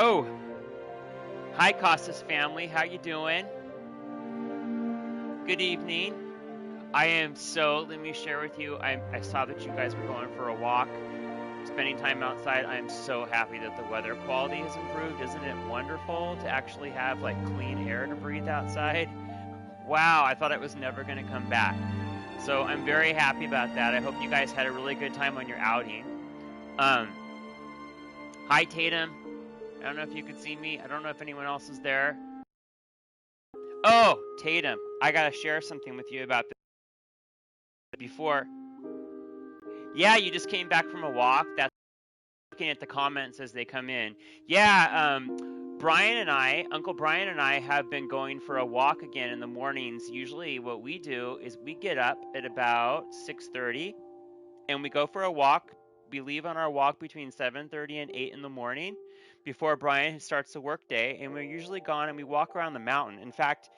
Oh, hi Costas family, how you doing? Good evening. Let me share with you, I saw that you guys were going for a walk, spending time outside. I'm so happy that the weather quality has improved. Isn't it wonderful to actually have like clean air to breathe outside? Wow, I thought it was never going to come back. So I'm very happy about that. I hope you guys had a really good time on your outing. Hi Tatum. I don't know if you could see me. I don't know if anyone else is there. Oh, Tatum, I gotta share something with you about this before. Yeah, you just came back from a walk. That's looking at the comments as they come in. Yeah, Uncle Brian and I have been going for a walk again in the mornings. Usually what we do is we get up at about 6:30 and we go for a walk. We leave on our walk between 7:30 and 8 in the morning before Brian starts the work day, and we're usually gone and we walk around the mountain. In fact,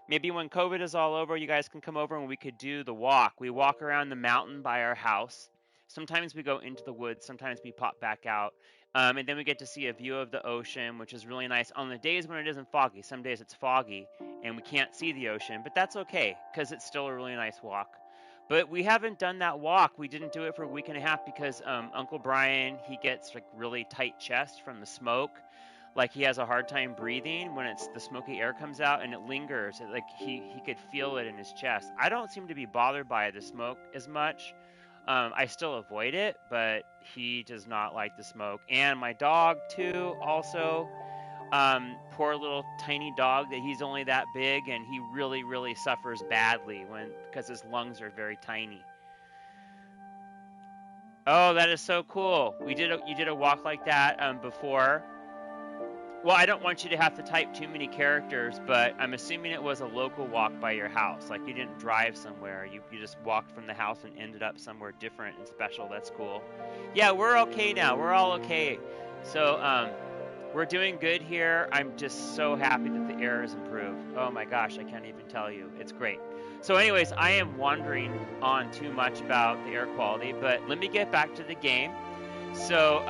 maybe when COVID is all over, you guys can come over and we could do the walk. We walk around the mountain by our house. Sometimes we go into the woods, sometimes we pop back out. And then we get to see a view of the ocean, which is really nice on the days when it isn't foggy. Some days it's foggy and we can't see the ocean, but that's okay because it's still a really nice walk. But we haven't done that walk. We didn't do it for a week and a half because Uncle Brian, he gets like really tight chest from the smoke. Like he has a hard time breathing when the smoky air comes out and it lingers. Like he could feel it in his chest. I don't seem to be bothered by the smoke as much. I still avoid it, but he does not like the smoke. And my dog too, also. Poor little tiny dog that he's only that big and he really, really suffers badly because his lungs are very tiny. Oh, that is so cool. You did a walk like that before. Well, I don't want you to have to type too many characters, but I'm assuming it was a local walk by your house. Like you didn't drive somewhere. You just walked from the house and ended up somewhere different and special. That's cool. Yeah, we're okay now. We're all okay. So, we're doing good here. I'm just so happy that the air has improved. Oh my gosh, I can't even tell you. It's great. So anyways, I am wandering on too much about the air quality, but let me get back to the game. So,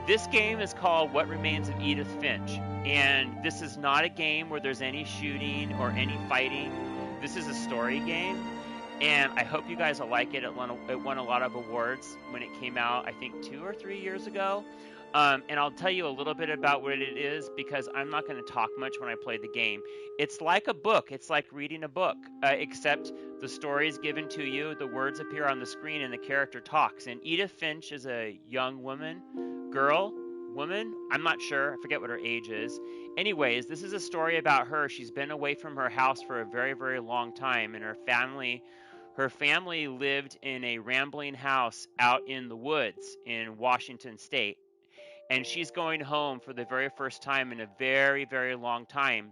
this game is called What Remains of Edith Finch, and this is not a game where there's any shooting or any fighting. This is a story game, and I hope you guys will like it. It won a lot of awards when it came out, I think 2 or 3 years ago. And I'll tell you a little bit about what it is because I'm not going to talk much when I play the game. It's like a book. It's like reading a book, except the story is given to you, the words appear on the screen, and the character talks. And Edith Finch is a young woman, woman, I'm not sure. I forget what her age is. Anyways, this is a story about her. She's been away from her house for a very, very long time, and her family lived in a rambling house out in the woods in Washington State. And she's going home for the very first time in a very, very long time.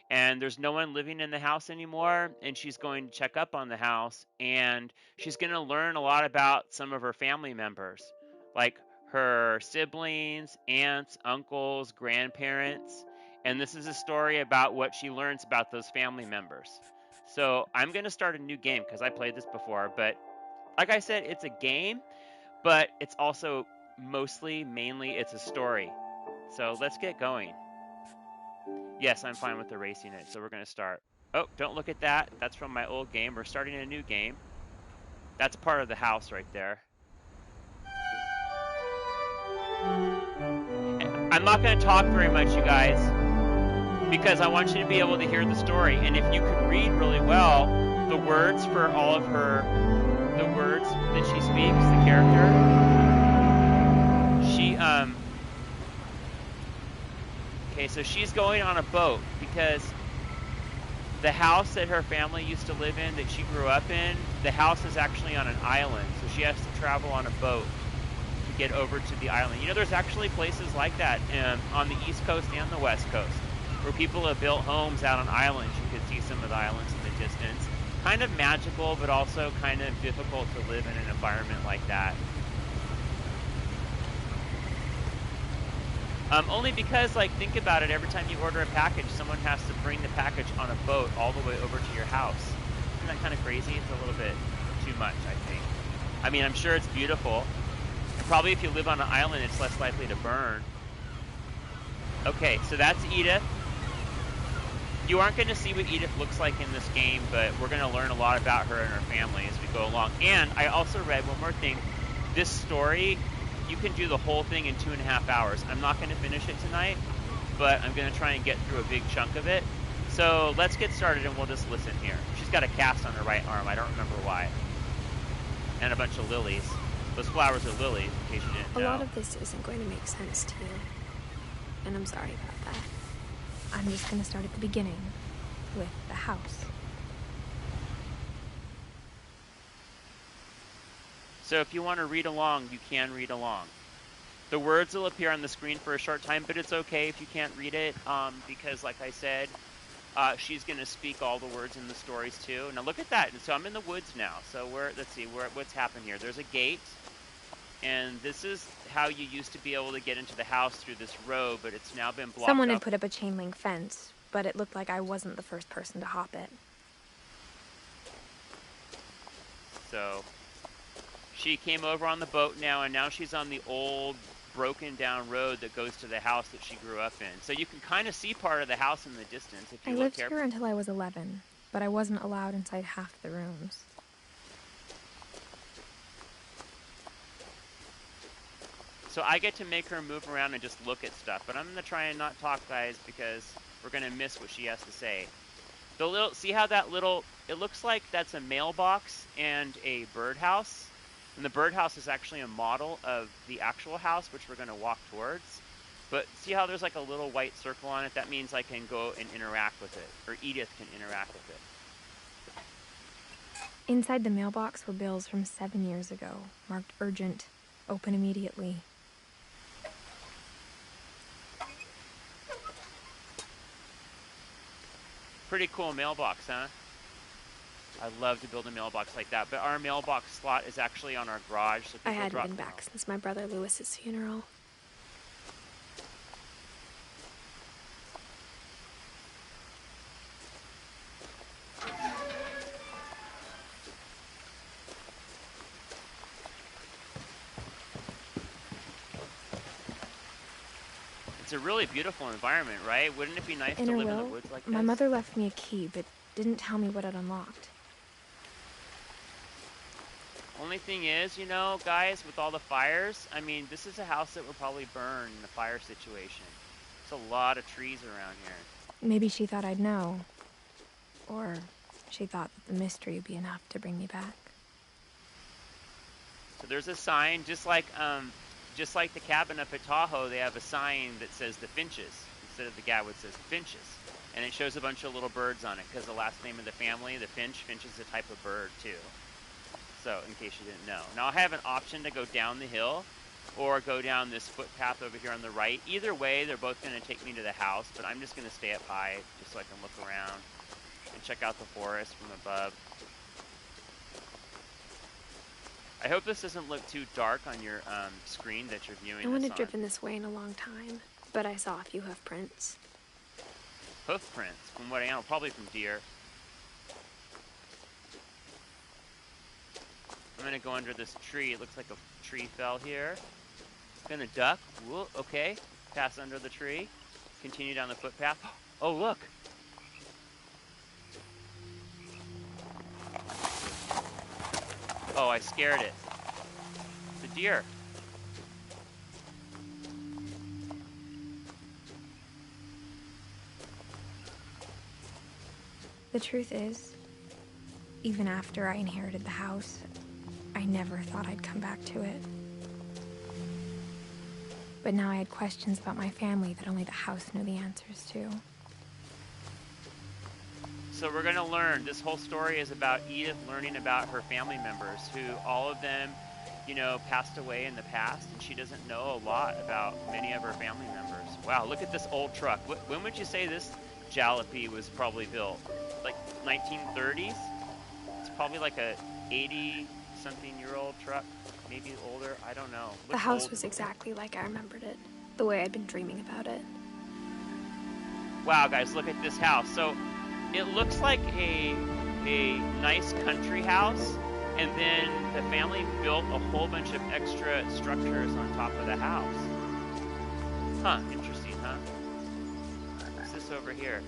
And there's no one living in the house anymore, and she's going to check up on the house, and she's going to learn a lot about some of her family members, like her siblings, aunts, uncles, grandparents. And this is a story about what she learns about those family members. So I'm going to start a new game because I played this before, but like I said, it's a game, but it's also mainly it's a story. So let's get going. Yes, I'm fine with erasing it, so we're going to start. Oh, don't look at that. That's from my old game. We're starting a new game. That's part of the house right there. I'm not going to talk very much, you guys, because I want you to be able to hear the story. And if you could read really well the words for all of the words that she speaks, the character, okay, so she's going on a boat because the house that her family used to live in, that she grew up in, the house is actually on an island, so she has to travel on a boat to get over to the island. You know, there's actually places like that on the East Coast and the West Coast where people have built homes out on islands. You could see some of the islands in the distance. Kind of magical, but also kind of difficult to live in an environment like that. Only because, like, think about it, every time you order a package, someone has to bring the package on a boat all the way over to your house. Isn't that kind of crazy? It's a little bit too much, I think. I mean, I'm sure it's beautiful. And probably if you live on an island, it's less likely to burn. Okay, so that's Edith. You aren't going to see what Edith looks like in this game, but we're going to learn a lot about her and her family as we go along. And I also read one more thing. This story, you can do the whole thing in 2.5 hours. I'm not going to finish it tonight, but I'm going to try and get through a big chunk of it. So let's get started and we'll just listen here. She's got a cast on her right arm. I don't remember why. And a bunch of lilies. Those flowers are lilies, in case you didn't know. A lot of this isn't going to make sense to you. And I'm sorry about that. I'm just going to start at the beginning, with the house. So if you want to read along, you can read along. The words will appear on the screen for a short time, but it's okay if you can't read it, because like I said, she's going to speak all the words in the stories too. Now look at that. And so I'm in the woods now. So let's see, what's happened here. There's a gate, and this is how you used to be able to get into the house through this road, but it's now been blocked Someone up. had put up a chain link fence, but it looked like I wasn't the first person to hop it. So she came over on the boat now, and now she's on the old broken down road that goes to the house that she grew up in. So you can kind of see part of the house in the distance if you look carefully. I lived here until I was 11, but I wasn't allowed inside half the rooms. So I get to make her move around and just look at stuff, but I'm going to try and not talk, guys, because we're going to miss what she has to say. See how that little, it looks like that's a mailbox and a birdhouse. And the birdhouse is actually a model of the actual house, which we're going to walk towards. But see how there's like a little white circle on it? That means I can go and interact with it, or Edith can interact with it. Inside the mailbox were bills from 7 years ago, marked urgent, open immediately. Pretty cool mailbox, huh? I'd love to build a mailbox like that, but our mailbox slot is actually on our garage. So I hadn't been back since my brother Lewis's funeral. It's a really beautiful environment, right? Wouldn't it be nice to live in the woods like this? My mother left me a key, but didn't tell me what it unlocked. Only thing is, you know, guys, with all the fires, I mean, this is a house that would probably burn in a fire situation. There's a lot of trees around here. Maybe she thought I'd know. Or she thought that the mystery would be enough to bring me back. So there's a sign, just like the cabin up at Tahoe, they have a sign that says the Finches. Instead of the Gadwood, says Finches. And it shows a bunch of little birds on it, because the last name of the family, the Finch is a type of bird, too. So, in case you didn't know. Now, I have an option to go down the hill, or go down this footpath over here on the right. Either way, they're both going to take me to the house, but I'm just going to stay up high, just so I can look around and check out the forest from above. I hope this doesn't look too dark on your screen that you're viewing this on. No one had driven this way in a long time, but I saw a few hoof prints. Hoof prints? From what animal? Probably from deer. I'm going to go under this tree. It looks like a tree fell here. Gonna duck. Whoa, okay. Pass under the tree. Continue down the footpath. Oh, look! Oh, I scared it. It's a deer. The truth is, even after I inherited the house, I never thought I'd come back to it. But now I had questions about my family that only the house knew the answers to. So we're going to learn. This whole story is about Edith learning about her family members, who all of them, you know, passed away in the past, and she doesn't know a lot about many of her family members. Wow, look at this old truck. When would you say this jalopy was probably built? Like 1930s? It's probably like a 80-something-year-old truck, maybe older. I don't know. The house was exactly like I remembered it, the way I'd been dreaming about it. Wow, guys, look at this house. So it looks like a nice country house, and then the family built a whole bunch of extra structures on top of the house. Huh, interesting, huh? over here?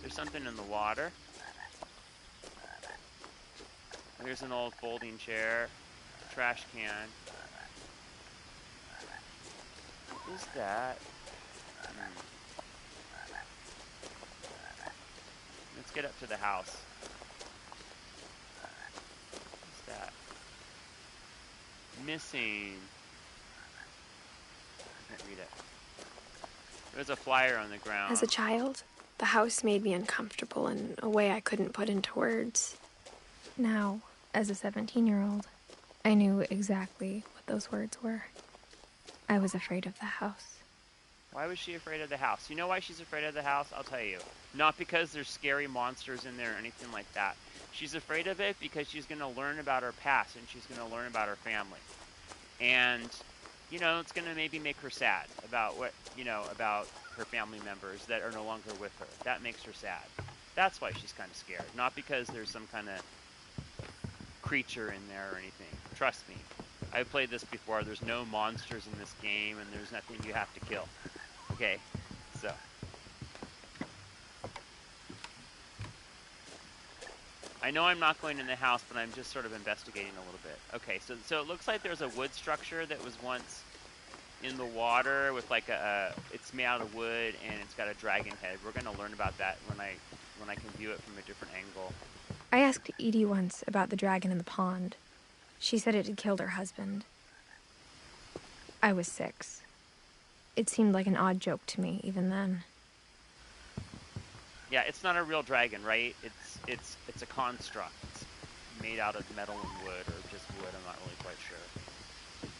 There's something in the water. Here's an old folding chair. A trash can. What is that? Let's get up to the house. What's that? Missing. I can't read it. There's a flyer on the ground. As a child, the house made me uncomfortable in a way I couldn't put into words. Now, as a 17-year-old, I knew exactly what those words were. I was afraid of the house. Why was she afraid of the house? You know why she's afraid of the house? I'll tell you. Not because there's scary monsters in there or anything like that. She's afraid of it because she's going to learn about her past and she's going to learn about her family. And, you know, it's going to maybe make her sad about what, you know, about her family members that are no longer with her. That makes her sad. That's why she's kind of scared. Not because there's some kind of creature in there or anything. Trust me. I've played this before. There's no monsters in this game and there's nothing you have to kill. Okay, so. I know I'm not going in the house, but I'm just sort of investigating a little bit. Okay, so it looks like there's a wood structure that was once in the water with like it's made out of wood and it's got a dragon head. We're going to learn about that when I can view it from a different angle. I asked Edie once about the dragon in the pond. She said it had killed her husband. I was 6. It seemed like an odd joke to me, even then. Yeah, it's not a real dragon, right? It's a construct. It's made out of metal and wood, or just wood, I'm not really quite sure.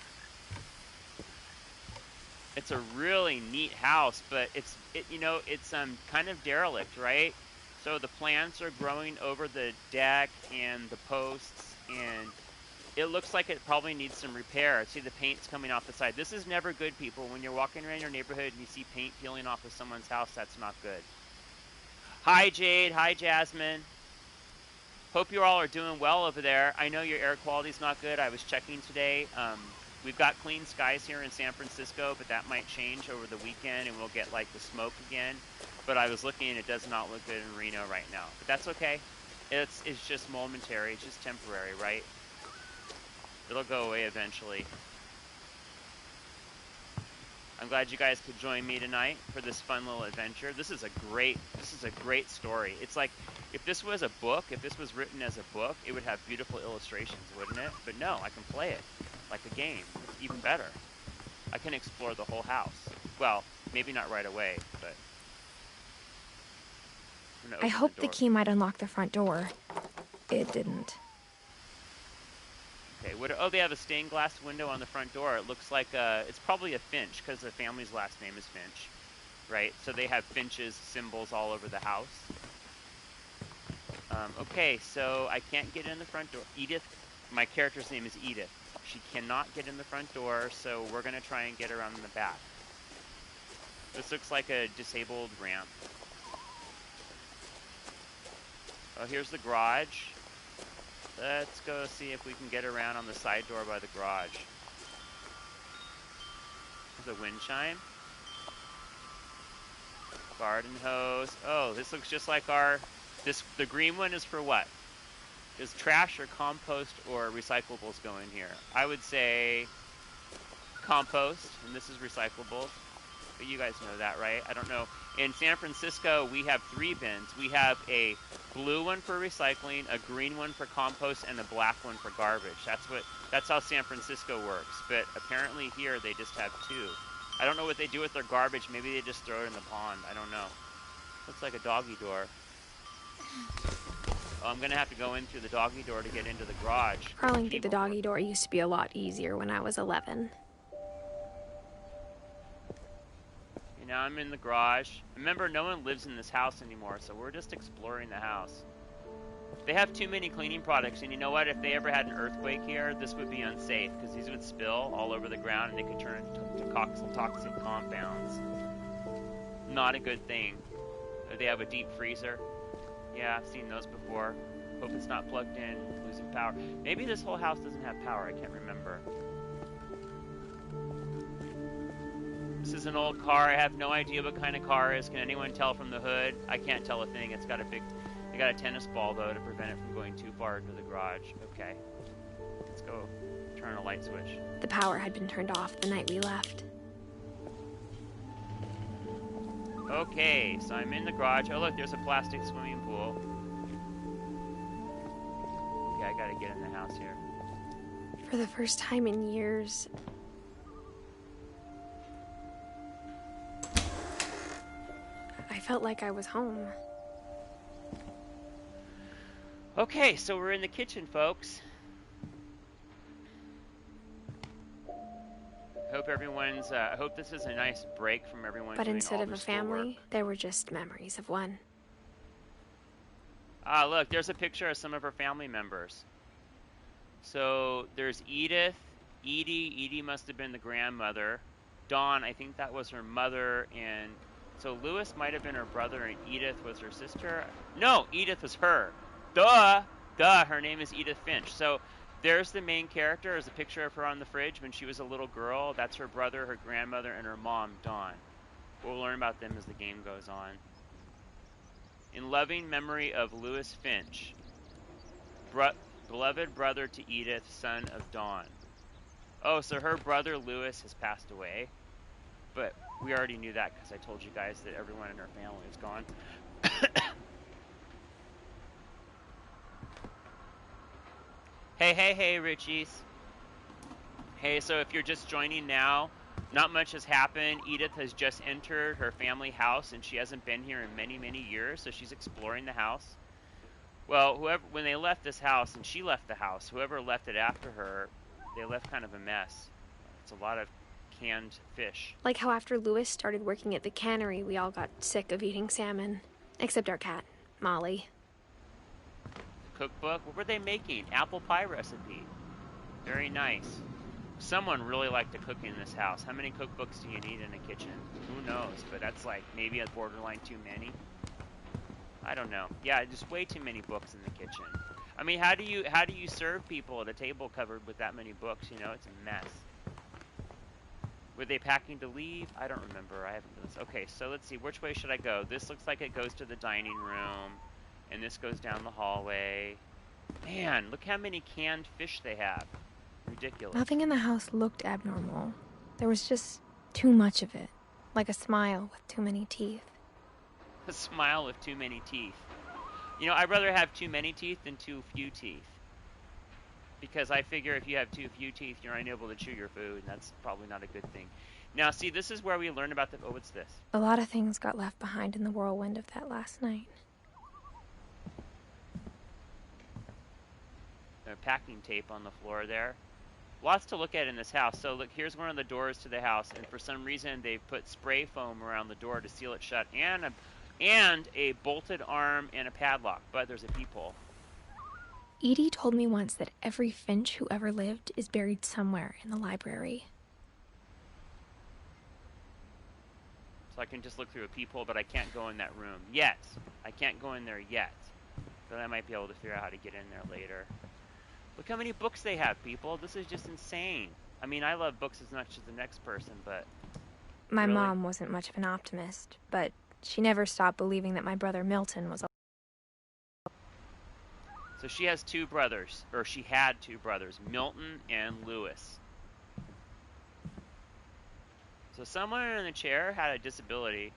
It's a really neat house, but it's kind of derelict, right? So the plants are growing over the deck and the posts, and it looks like it probably needs some repair. See, the paint's coming off the side. This is never good, people. When you're walking around your neighborhood and you see paint peeling off of someone's house, that's not good. Hi, Jade. Hi, Jasmine. Hope you all are doing well over there. I know your air quality's not good. I was checking today. We've got clean skies here in San Francisco, but that might change over the weekend, and we'll get, like, the smoke again. But I was looking, and it does not look good in Reno right now. But that's okay. It's just momentary. It's just temporary, right? It'll go away eventually. I'm glad you guys could join me tonight for this fun little adventure. This is a great story. It's like, if this was a book, if this was written as a book, it would have beautiful illustrations, wouldn't it? But no, I can play it like a game. It's even better. I can explore the whole house. Well, maybe not right away, but... I hoped the key might unlock the front door. It didn't. Okay, oh, they have a stained glass window on the front door. It looks like it's probably a Finch, because the family's last name is Finch, right? So they have Finch's symbols all over the house. Okay, so I can't get in the front door. Edith, my character's name is Edith. She cannot get in the front door, so we're going to try and get around in the back. This looks like a disabled ramp. Oh, here's the garage. Let's go see if we can get around on the side door by the garage. There's a wind chime. Garden hose. Oh, this looks just like the green one is for what? Does trash or compost or recyclables go in here? I would say compost, and this is recyclables. But you guys know that, right? I don't know. In San Francisco, we have 3 bins. We have a blue one for recycling, a green one for compost, and a black one for garbage. That's how San Francisco works. But apparently here they just have 2. I don't know what they do with their garbage. Maybe they just throw it in the pond. I don't know. Looks like a doggy door. Oh, I'm gonna have to go in through the doggy door to get into the garage. Crawling through the doggy door used to be a lot easier when I was 11. Now I'm in the garage. Remember, no one lives in this house anymore, so we're just exploring the house. They have too many cleaning products, and you know what? If they ever had an earthquake here, this would be unsafe, because these would spill all over the ground, and they could turn into toxic compounds. Not a good thing. They have a deep freezer. Yeah, I've seen those before. Hope it's not plugged in, losing power. Maybe this whole house doesn't have power, I can't remember. This is an old car. I have no idea what kind of car it is. Can anyone tell from the hood? I can't tell a thing. It's got a big... I got a tennis ball, though, to prevent it from going too far into the garage. Okay. Let's go turn a light switch. The power had been turned off the night we left. Okay, so I'm in the garage. Oh, look, there's a plastic swimming pool. Okay, I gotta get in the house here. For the first time in years, I felt like I was home. Okay, so we're in the kitchen, folks. Hope everyone's. I hope this is a nice break from everyone. But doing instead all of their a family, schoolwork. there were just memories of one. Ah, look, there's a picture of some of her family members. So there's Edith, Edie. Edie must have been the grandmother. Dawn, I think that was her mother, and so Lewis might have been her brother, and Edith was her sister. No, Edith was her. Duh, her name is Edith Finch. So there's the main character. There's a picture of her on the fridge when she was a little girl. That's her brother, her grandmother, and her mom, Dawn. We'll learn about them as the game goes on. In loving memory of Lewis Finch, beloved brother to Edith, son of Dawn. Oh, so her brother Lewis has passed away. But we already knew that because I told you guys that everyone in her family is gone. Hey, Richies. Hey, so if you're just joining now, not much has happened. Edith has just entered her family house, and she hasn't been here in many, many years, so she's exploring the house. Well, when they left this house, and she left the house, whoever left it after her, they left kind of a mess. It's a lot of canned fish. Like how after Lewis started working at the cannery, we all got sick of eating salmon. Except our cat, Molly. Cookbook? What were they making? Apple pie recipe. Very nice. Someone really liked to cook in this house. How many cookbooks do you need in a kitchen? Who knows? But that's like maybe a borderline too many. I don't know. Yeah, just way too many books in the kitchen. I mean, how do you serve people at a table covered with that many books? You know, it's a mess. Were they packing to leave? I don't remember. I haven't done this. Okay, so let's see. Which way should I go? This looks like it goes to the dining room, and this goes down the hallway. Man, look how many canned fish they have. Ridiculous. Nothing in the house looked abnormal. There was just too much of it. Like a smile with too many teeth. A smile with too many teeth. You know, I'd rather have too many teeth than too few teeth. Because I figure if you have too few teeth, you're unable to chew your food, and that's probably not a good thing. Now, see, this is where we learn about the... Oh, what's this? A lot of things got left behind in the whirlwind of that last night. Packing tape on the floor there. Lots to look at in this house. So look, here's one of the doors to the house, and for some reason they've put spray foam around the door to seal it shut, and a bolted arm and a padlock, but there's a peephole. Edie told me once that every Finch who ever lived is buried somewhere in the library. So I can just look through a peephole, but I can't go in that room yet. I can't go in there yet, but I might be able to figure out how to get in there later. Look how many books they have, people. This is just insane. I mean, I love books as much as the next person, but... My really? mom wasn't much of an optimist, but she never stopped believing that my brother Milton was a... So she has two brothers, or she had two brothers, Milton and Lewis. So someone in the chair had a disability.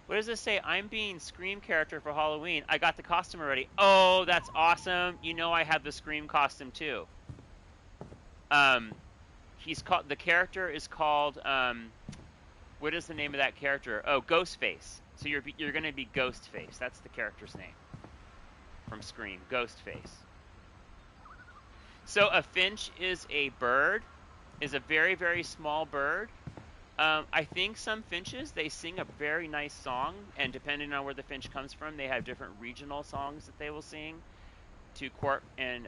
What does this say? I'm being Scream character for Halloween. I got the costume already. Oh, that's awesome. You know I have the Scream costume too. The character is called, what is the name of that character? Oh, Ghostface. So you're going to be Ghostface. That's the character's name from Scream, Ghostface. So a finch is a bird, is a very, very small bird. I think some finches, they sing a very nice song, and depending on where the finch comes from, they have different regional songs that they will sing to court and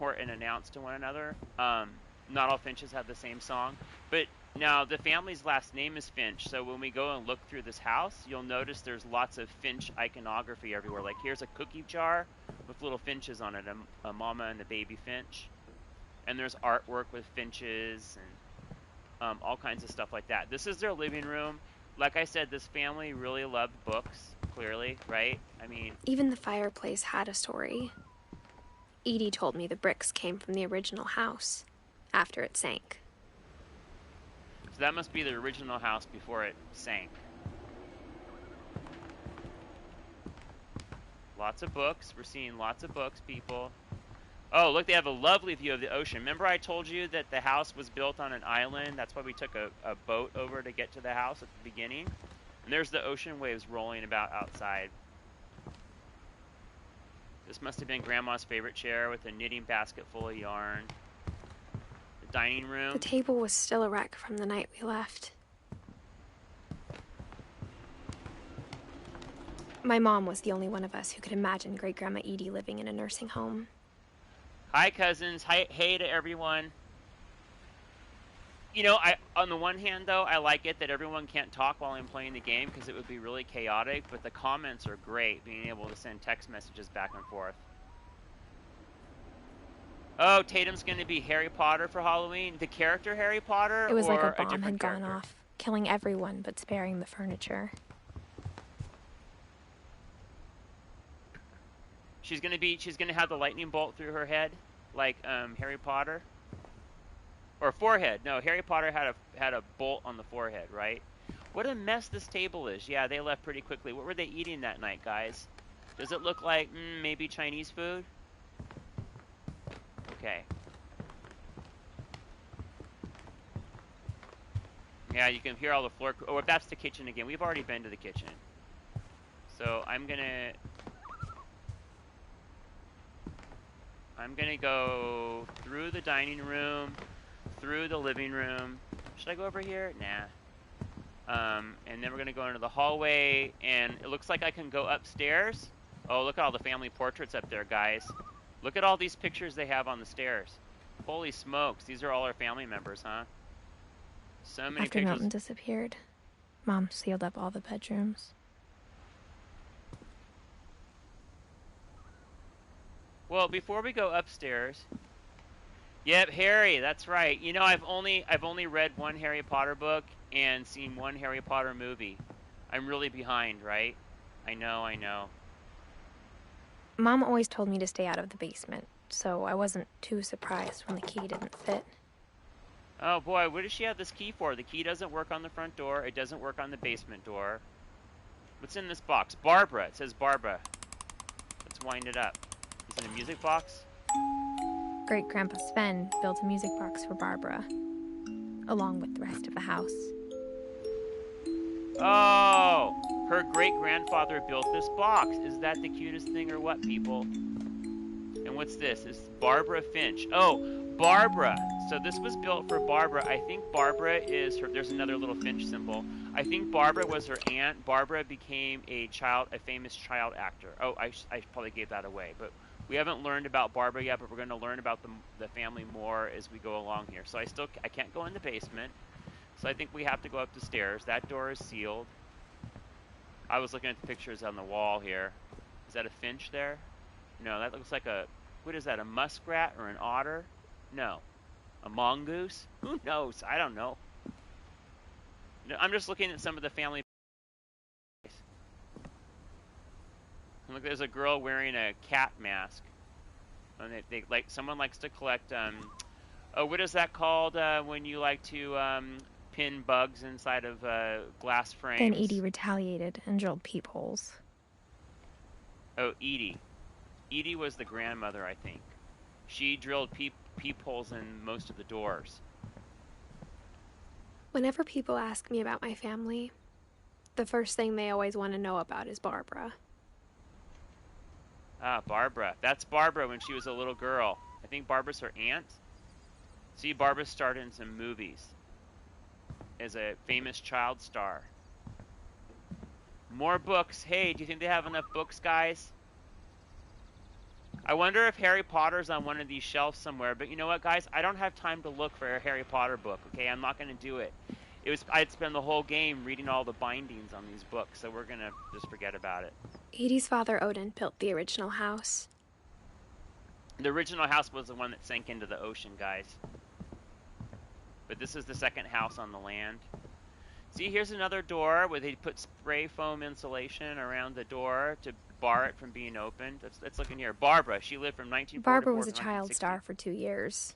announce to one another. Not all finches have the same song, but now the family's last name is Finch, so when we go and look through this house, you'll notice there's lots of finch iconography everywhere. Like here's a cookie jar with little finches on it, a mama and a baby finch, and there's artwork with finches, and all kinds of stuff like that. This is their living room. Like I said, this family really loved books, clearly, right? I mean, Even the fireplace had a story. Edie told me the bricks came from the original house after it sank. so that must be the original house before it sank. Lots of books. We're seeing lots of books, people. Oh, look, they have a lovely view of the ocean. Remember I told you that the house was built on an island? That's why we took a boat over to get to the house at the beginning. And there's the ocean waves rolling about outside. This must have been Grandma's favorite chair with a knitting basket full of yarn. The dining room. The table was still a wreck from the night we left. My mom was the only one of us who could imagine Great-Grandma Edie living in a nursing home. Hi, cousins. Hi, hey to everyone. You know, on the one hand, though, I like it that everyone can't talk while I'm playing the game because it would be really chaotic, but the comments are great, being able to send text messages back and forth. Oh, Tatum's going to be Harry Potter for Halloween. The character Harry Potter, It was or like a a bomb different had gone character? off, killing everyone but sparing the furniture. She's gonna have the lightning bolt through her head, like Harry Potter, or forehead. No, Harry Potter had a bolt on the forehead, right? What a mess this table is. Yeah, they left pretty quickly. What were they eating that night, guys? Does it look like maybe Chinese food? Okay. Yeah, you can hear all the floor. Oh, that's the kitchen again. We've already been to the kitchen. So I'm gonna go through the dining room, through the living room. Should I go over here? Nah. And then we're gonna go into the hallway, and it looks like I can go upstairs. Oh, look at all the family portraits up there, guys. Look at all these pictures they have on the stairs. Holy smokes, these are all our family members, huh? So many After pictures. Milton disappeared, Mom sealed up all the bedrooms. Well, before we go upstairs, yep, Harry, that's right. You know, I've only read one Harry Potter book and seen one Harry Potter movie. I'm really behind, right? I know. Mom always told me to stay out of the basement, so I wasn't too surprised when the key didn't fit. Oh boy, what does she have this key for? The key doesn't work on the front door. It doesn't work on the basement door. What's in this box? Barbara. It says Barbara. Let's wind it up. Is it a music box? Great-Grandpa Sven built a music box for Barbara, along with the rest of the house. Oh, her great-grandfather built this box. Is that the cutest thing or what, people? And what's this? It's Barbara Finch. Oh, Barbara. So this was built for Barbara. I think Barbara is her. There's another little Finch symbol. I think Barbara was her aunt. Barbara became a famous child actor. Oh, I probably gave that away, but we haven't learned about Barbara yet, but we're going to learn about the family more as we go along here. So I can't go in the basement. So I think we have to go up the stairs. That door is sealed. I was looking at the pictures on the wall here. Is that a finch there? No, that looks like what is that, a muskrat or an otter? No. A mongoose? Who knows? I don't know. I'm just looking at some of the family. Look, there's a girl wearing a cat mask. And they like, someone likes to collect, what is that called when you like to pin bugs inside of glass frames? Then Edie retaliated and drilled peepholes. Oh, Edie. Edie was the grandmother, I think. She drilled peepholes in most of the doors. Whenever people ask me about my family, the first thing they always want to know about is Barbara. Ah, Barbara. That's Barbara when she was a little girl. I think Barbara's her aunt. See, Barbara starred in some movies as a famous child star. More books. Hey, do you think they have enough books, guys? I wonder if Harry Potter's on one of these shelves somewhere. But you know what, guys? I don't have time to look for a Harry Potter book, okay? I'm not going to do it. I'd spend the whole game reading all the bindings on these books, so we're going to just forget about it. Edie's father, Odin, built the original house. The original house was the one that sank into the ocean, guys. But this is the second house on the land. See, here's another door where they put spray foam insulation around the door to bar it from being opened. Let's look in here. Barbara, she lived from 1944 Barbara was to a child 1960. star for 2 years,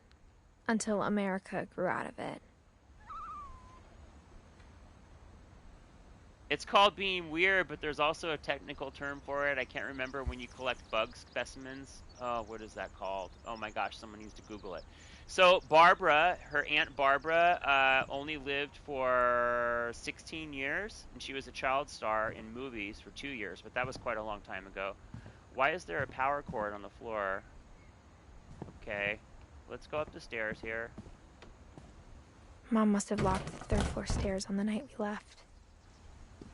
until America grew out of it. It's called being weird, but there's also a technical term for it. I can't remember when you collect bug specimens. Oh, what is that called? Oh my gosh, someone needs to Google it. So Barbara, her Aunt Barbara, only lived for 16 years, and she was a child star in movies for 2 years, but that was quite a long time ago. Why is there a power cord on the floor? Okay, let's go up the stairs here. Mom must have locked the third floor stairs on the night we left.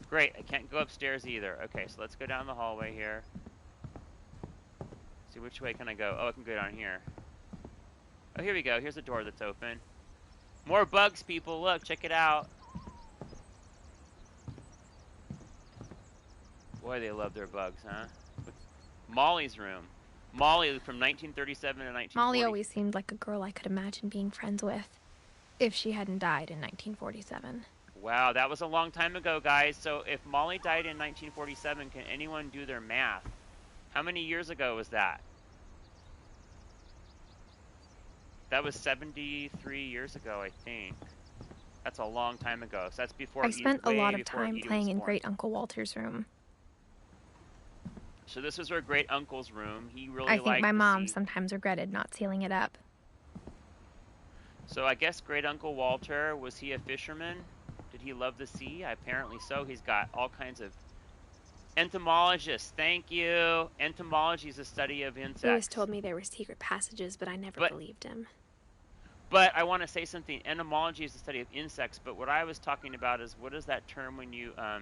Great, I can't go upstairs either. Okay, so let's go down the hallway here. See, which way can I go? Oh, I can go down here. Oh, here we go. Here's a door that's open. More bugs, people. Look, check it out. Boy, they love their bugs, huh? Molly's room. Molly from 1937 to 1940. Molly always seemed like a girl I could imagine being friends with, if she hadn't died in 1947. Wow, that was a long time ago, guys. So if Molly died in 1947, can anyone do their math? How many years ago was that? That was 73 years ago, I think. That's a long time ago. So that's before. I spent a lot of before time Edith playing was in born. Great Uncle Walter's room. So this was her great uncle's room. He really I liked think my the mom sea. sometimes regretted not sealing it up. So I guess great uncle Walter, was he a fisherman? Did he love the sea? Apparently so. He's got all kinds of entomologists. Thank you. Entomology is the study of insects. He always told me there were secret passages, but I never believed him. But I want to say something. Entomology is the study of insects, but what I was talking about is, what is that term when you, oh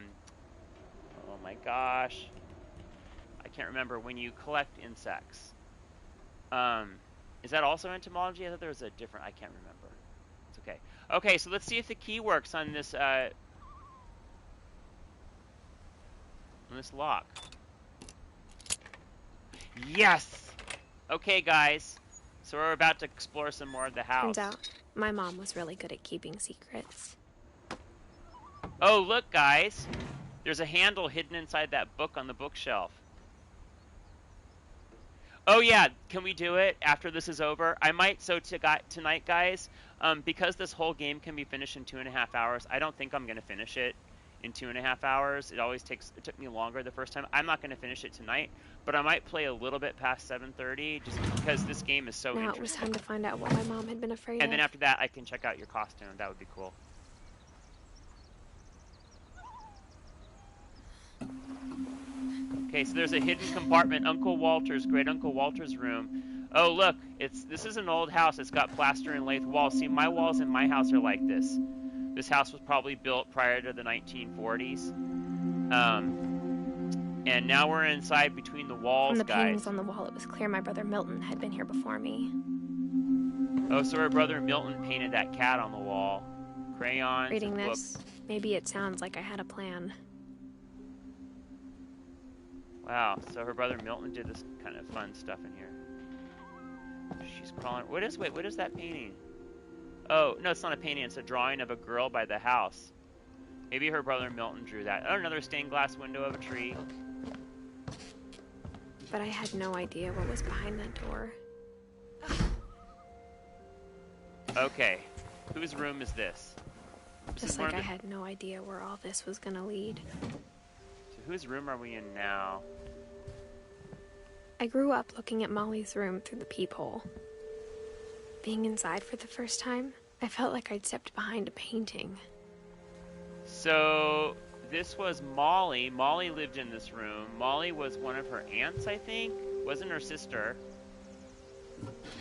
my gosh. I can't remember, when you collect insects. Is that also entomology? I thought there was a different, I can't remember. It's okay. Okay, so let's see if the key works on this lock. Yes! Okay, guys. So we're about to explore some more of the house. Turns out, my mom was really good at keeping secrets. Oh, look, guys. There's a handle hidden inside that book on the bookshelf. Oh, yeah. Can we do it after this is over? I might. So tonight, guys, because this whole game can be finished in 2.5 hours, I don't think I'm going to finish it in 2.5 hours. It took me longer the first time. I'm not going to finish it tonight, but I might play a little bit past 7:30 just because this game is so interesting. Now it was time to find out what my mom had been afraid of. And then after that, I can check out your costume. That would be cool. Okay, so there's a hidden compartment. Great Uncle Walter's room. Oh, look, this is an old house. It's got plaster and lath walls. See, my walls in my house are like this. This house was probably built prior to the 1940s. And now we're inside between the walls, From the guys. paintings on the wall, it was clear my brother Milton had been here before me. Oh, so our brother Milton painted that cat on the wall. Crayons, Reading and this, maybe it sounds like I had a plan. Wow, so her brother Milton did this kind of fun stuff in here. She's crawling. What is that painting? Oh, no, it's not a painting. It's a drawing of a girl by the house. Maybe her brother Milton drew that. Oh, another stained glass window of a tree. But I had no idea what was behind that door. Okay, whose room is this? Just like I had no idea where all this was gonna lead. So whose room are we in now? I grew up looking at Molly's room through the peephole. Being inside for the first time, I felt like I'd stepped behind a painting. So this was Molly. Molly lived in this room. Molly was one of her aunts, I think. Wasn't her sister.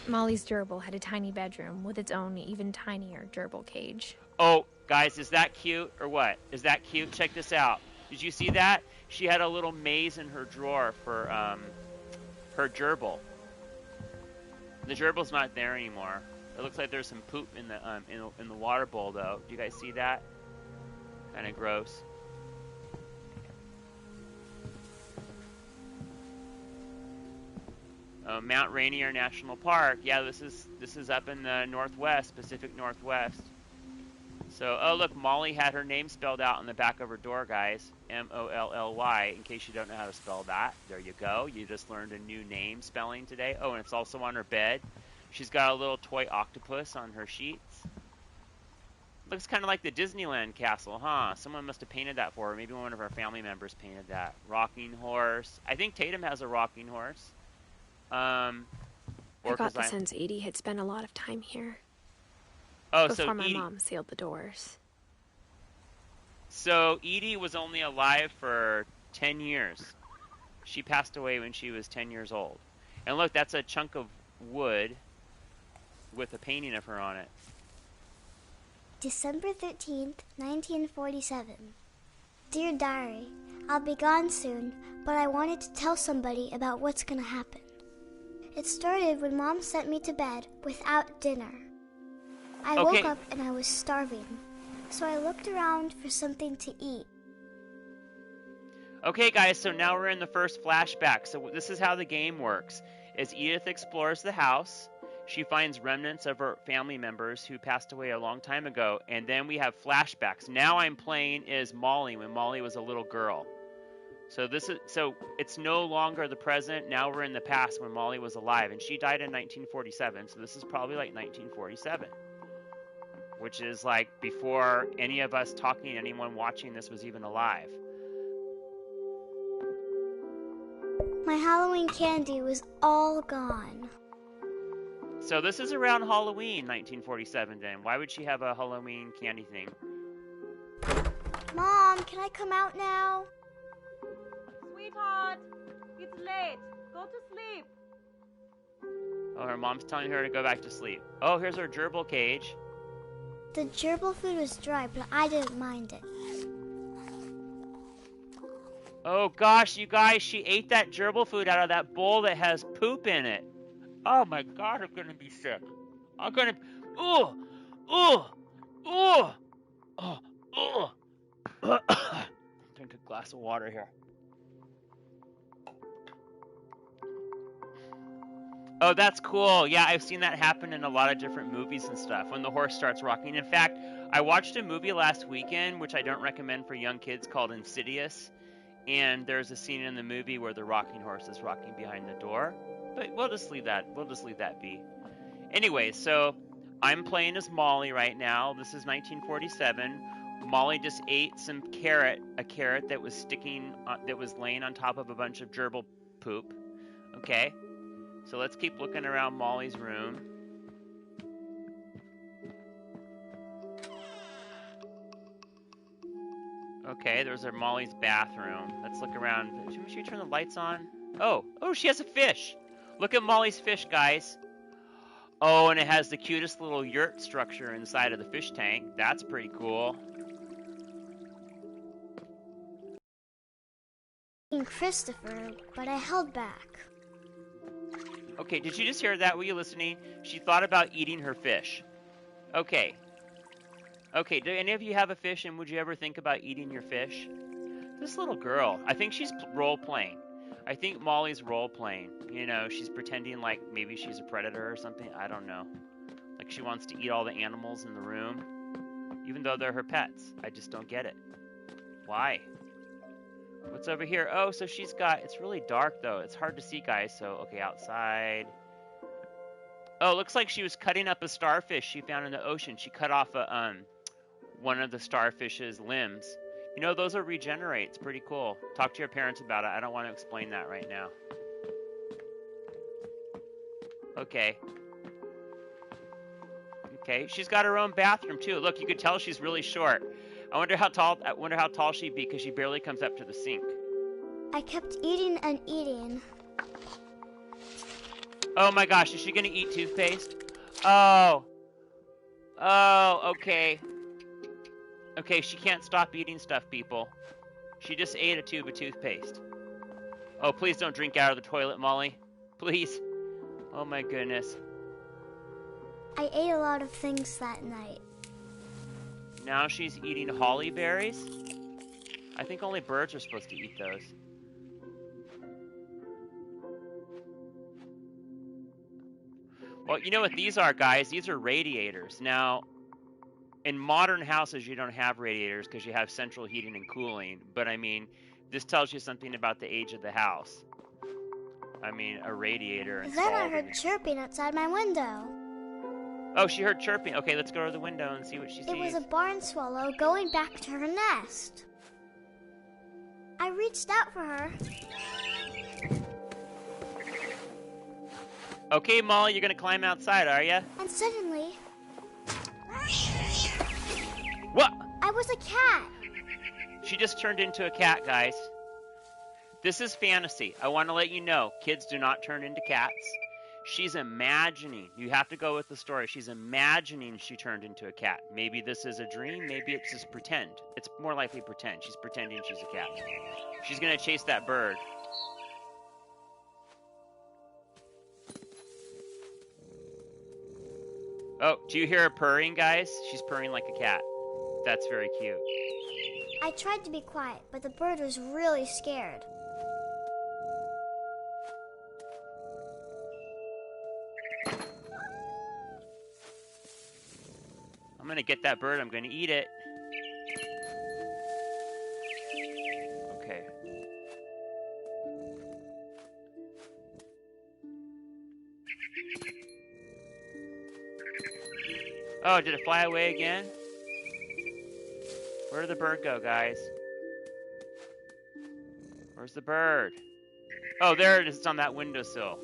Molly's gerbil had a tiny bedroom with its own even tinier gerbil cage. Oh, guys, is that cute or what? Is that cute? Check this out. Did you see that? She had a little maze in her drawer for her gerbil. The gerbil's not there anymore. It looks like there's some poop in the water bowl, though. Do you guys see that? Kind of gross. Mount Rainier National Park. Yeah, this is up in the Northwest, Pacific Northwest. So, oh look, Molly had her name spelled out on the back of her door, guys. M-O-L-L-Y, in case you don't know how to spell that. There you go. You just learned a new name spelling today. Oh, and it's also on her bed. She's got a little toy octopus on her sheets. Looks kind of like the Disneyland castle, huh? Someone must have painted that for her. Maybe one of our family members painted that. Rocking horse. I think Tatum has a rocking horse. I got the sense Edie had spent a lot of time here. Oh, before so my Edie, mom sealed the doors. So Edie was only alive for 10 years. She passed away when she was 10 years old. And look, that's a chunk of wood with a painting of her on it. December 13th, 1947. Dear Diary, I'll be gone soon, but I wanted to tell somebody about what's gonna happen. It started when Mom sent me to bed without dinner. I woke up and I was starving, so I looked around for something to eat. Okay, guys, so now we're in the first flashback. So this is how the game works. As Edith explores the house, she finds remnants of her family members who passed away a long time ago, and then we have flashbacks. Now I'm playing as Molly when Molly was a little girl. So it's no longer the present. Now we're in the past when Molly was alive, and she died in 1947. So this is probably like 1947, which is like before any of us talking, anyone watching this was even alive. My Halloween candy was all gone. So this is around Halloween, 1947 then. Why would she have a Halloween candy thing? Mom, can I come out now? Sweetheart, it's late. Go to sleep. Oh, her mom's telling her to go back to sleep. Oh, here's her gerbil cage. The gerbil food was dry, but I didn't mind it. Oh gosh, you guys, she ate that gerbil food out of that bowl that has poop in it. Oh my god, I'm gonna be sick. I'm gonna... Drink a glass of water here. Oh, that's cool. Yeah, I've seen that happen in a lot of different movies and stuff, when the horse starts rocking. In fact, I watched a movie last weekend, which I don't recommend for young kids, called Insidious. And there's a scene in the movie where the rocking horse is rocking behind the door. But we'll just leave that be. Anyway, so I'm playing as Molly right now. This is 1947. Molly just ate a carrot that was laying on top of a bunch of gerbil poop. Okay. So let's keep looking around Molly's room. Okay, there's Molly's bathroom. Let's look around. Should we turn the lights on? Oh, she has a fish. Look at Molly's fish, guys. Oh, and it has the cutest little yurt structure inside of the fish tank. That's pretty cool. Christopher, but I held back. Okay, did you just hear that? Were you listening? She thought about eating her fish. Okay. Okay, do any of you have a fish, and would you ever think about eating your fish? This little girl, I think she's role-playing. I think Molly's role-playing. You know, she's pretending like maybe she's a predator or something. I don't know. Like she wants to eat all the animals in the room, even though they're her pets. I just don't get it. Why? What's over here? Oh, so she's got... It's really dark, though. It's hard to see, guys. So, okay, outside... Oh, looks like she was cutting up a starfish she found in the ocean. She cut off one of the starfish's limbs. You know, those will regenerate. It's pretty cool. Talk to your parents about it. I don't want to explain that right now. Okay. Okay, she's got her own bathroom, too. Look, you could tell she's really short. I wonder how tall she'd be, because she barely comes up to the sink. I kept eating and eating. Oh my gosh, is she gonna eat toothpaste? Oh, okay. Okay, she can't stop eating stuff, people. She just ate a tube of toothpaste. Oh, please don't drink out of the toilet, Molly. Please. Oh my goodness. I ate a lot of things that night. Now she's eating holly berries? I think only birds are supposed to eat those. Well, you know what these are, guys? These are radiators. Now, in modern houses, you don't have radiators because you have central heating and cooling. But I mean, this tells you something about the age of the house. I mean, a radiator installed. Then I heard chirping outside my window. Oh, she heard chirping. Okay, let's go to the window and see what she sees. It was a barn swallow going back to her nest. I reached out for her. Okay, Molly, you're gonna climb outside, are you? And suddenly... What? I was a cat. She just turned into a cat, guys. This is fantasy. I want to let you know, kids do not turn into cats. She's imagining. You have to go with the story. She's imagining she turned into a cat. Maybe this is a dream. Maybe it's just pretend. It's more likely pretend. She's pretending she's a cat. She's going to chase that bird. Oh, do you hear her purring, guys? She's purring like a cat. That's very cute. I tried to be quiet, but the bird was really scared. I'm going to get that bird. I'm going to eat it. Okay. Oh, did it fly away again? Where did the bird go, guys? Where's the bird? Oh, there it is. It's on that windowsill.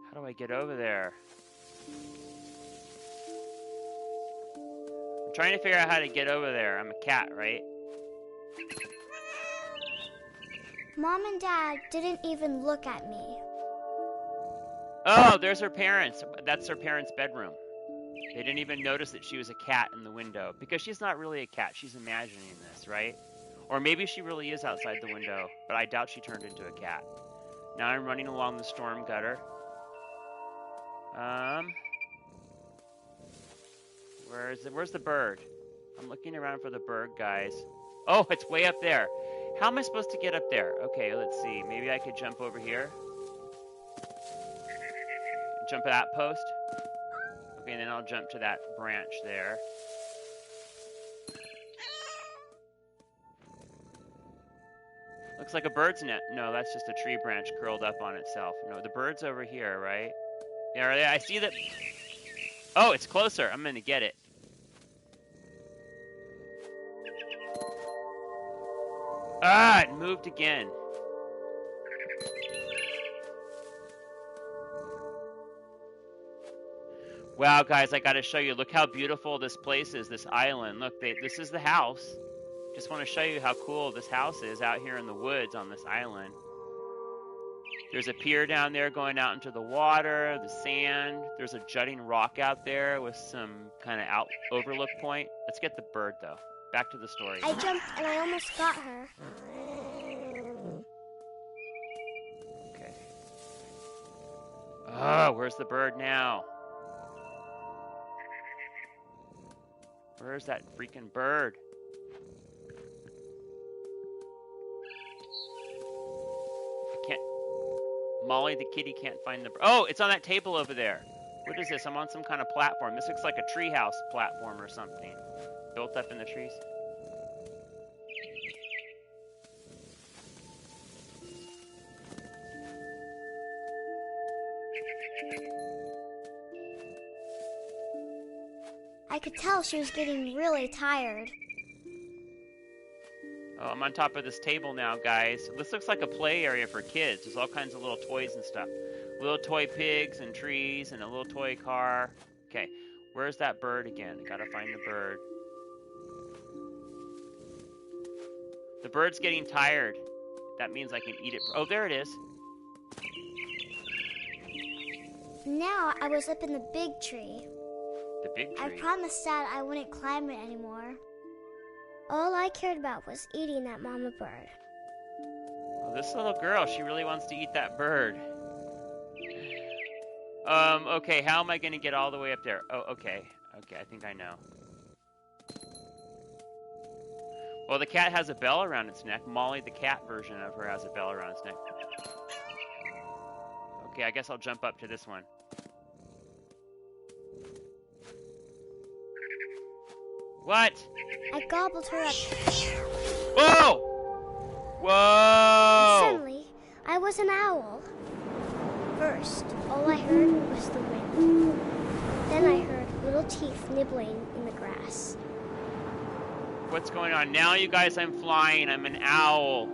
How do I get over there? I'm trying to figure out how to get over there. I'm a cat, right? Mom and Dad didn't even look at me. Oh, there's her parents. That's her parents' bedroom. They didn't even notice that she was a cat in the window because she's not really a cat. She's imagining this, right? Or maybe she really is outside the window, but I doubt she turned into a cat. Now I'm running along the storm gutter. Where's the bird? I'm looking around for the bird, guys. Oh, it's way up there. How am I supposed to get up there? Okay, let's see. Maybe I could jump over here. Jump at that post. Okay, and then I'll jump to that branch there. Looks like a bird's nest. No, that's just a tree branch curled up on itself. No, the bird's over here, right? Yeah, I see that. Oh, it's closer. I'm going to get it. Ah, it moved again. Wow, guys, I got to show you. Look how beautiful this place is, this island. Look, this is the house. Just want to show you how cool this house is out here in the woods on this island. There's a pier down there going out into the water, the sand. There's a jutting rock out there with some kind of overlook point. Let's get the bird, though. Back to the story. I jumped and I almost got her. Okay. Oh, where's the bird now? Where's that freaking bird? I can't. Molly the kitty can't find the bird. Oh, it's on that table over there. What is this? I'm on some kind of platform. This looks like a treehouse platform or something. Built up in the trees. I could tell she was getting really tired. Oh, I'm on top of this table now, guys. This looks like a play area for kids. There's all kinds of little toys and stuff. Little toy pigs and trees and a little toy car. Okay, where's that bird again? I gotta find the bird. The bird's getting tired. That means I can eat it. Oh, there it is. Now I was up in the big tree. The big I tree. promised Dad I wouldn't climb it anymore. All I cared about was eating that mama bird. Well, this little girl, she really wants to eat that bird. Okay, how am I going to get all the way up there? Oh, okay. Okay, I think I know. Well, the cat has a bell around its neck. Molly, the cat version of her, has a bell around its neck. Okay, I guess I'll jump up to this one. What? I gobbled her up. Whoa! Whoa! Suddenly, I was an owl. First, all I heard was the wind. Then I heard little teeth nibbling in the grass. What's going on? Now, you guys, I'm flying. I'm an owl.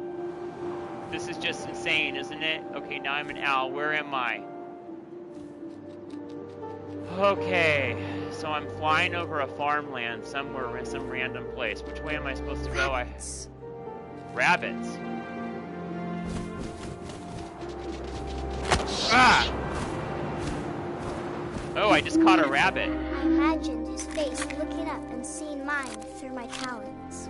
This is just insane, isn't it? Okay, now I'm an owl. Where am I? Okay, so I'm flying over a farmland somewhere in some random place. Which way am I supposed to go? Rabbits. Ah! Oh, I just caught a rabbit. I imagined his face looking up and seeing mine through my talons.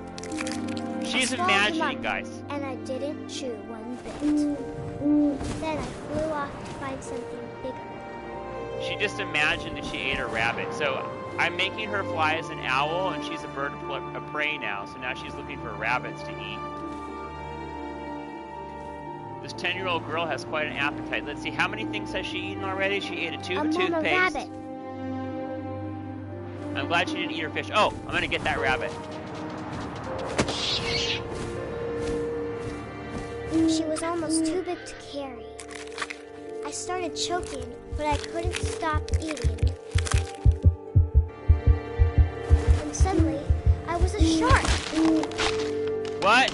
She's I swallowed him imagining, up, guys. And I didn't chew one bit. Then I flew off to find something bigger. She just imagined that she ate a rabbit. So I'm making her fly as an owl, and she's a bird of prey now. So now she's looking for rabbits to eat. This 10-year-old girl has quite an appetite. Let's see, how many things has she eaten already? She ate a tube of toothpaste. Rabbit. I'm glad she didn't eat her fish. Oh, I'm gonna get that rabbit. She was almost too big to carry. I started choking, but I couldn't stop eating. And suddenly, I was a shark. What?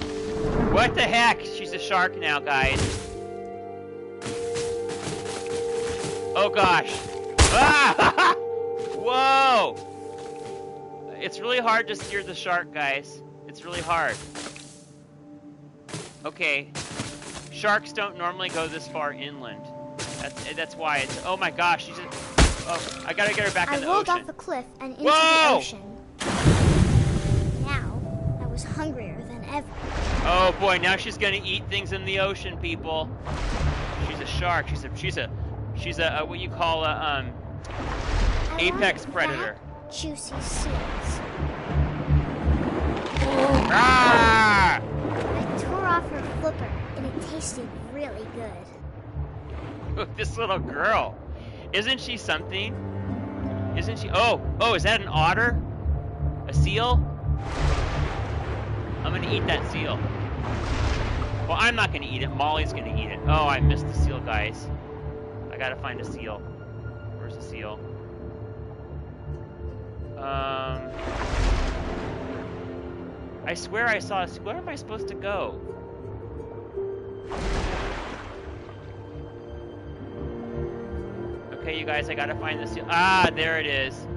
What the heck? She's a shark now, guys. Oh gosh. Ah! Whoa! It's really hard to steer the shark, guys. It's really hard. Okay. Sharks don't normally go this far inland. That's why it's... Oh my gosh, she's... Oh, I gotta get her back in the ocean. I rolled off the cliff and into Whoa! the ocean. Now, I was hungrier than ever. Oh boy, now she's gonna eat things in the ocean, people. She's a shark. She's a what you call a apex predator. Juicy seeds. Ah! I tore off her flipper, and it tasted really good. This little girl, isn't she something? Isn't she? Oh, is that an otter? A seal? I'm gonna eat that seal. Well, I'm not gonna eat it. Molly's gonna eat it. Oh, I missed the seal, guys. I gotta find a seal. Where's the seal? I swear I saw a seal. Where am I supposed to go? Okay, you guys, I gotta find the seal. Ah, there it is.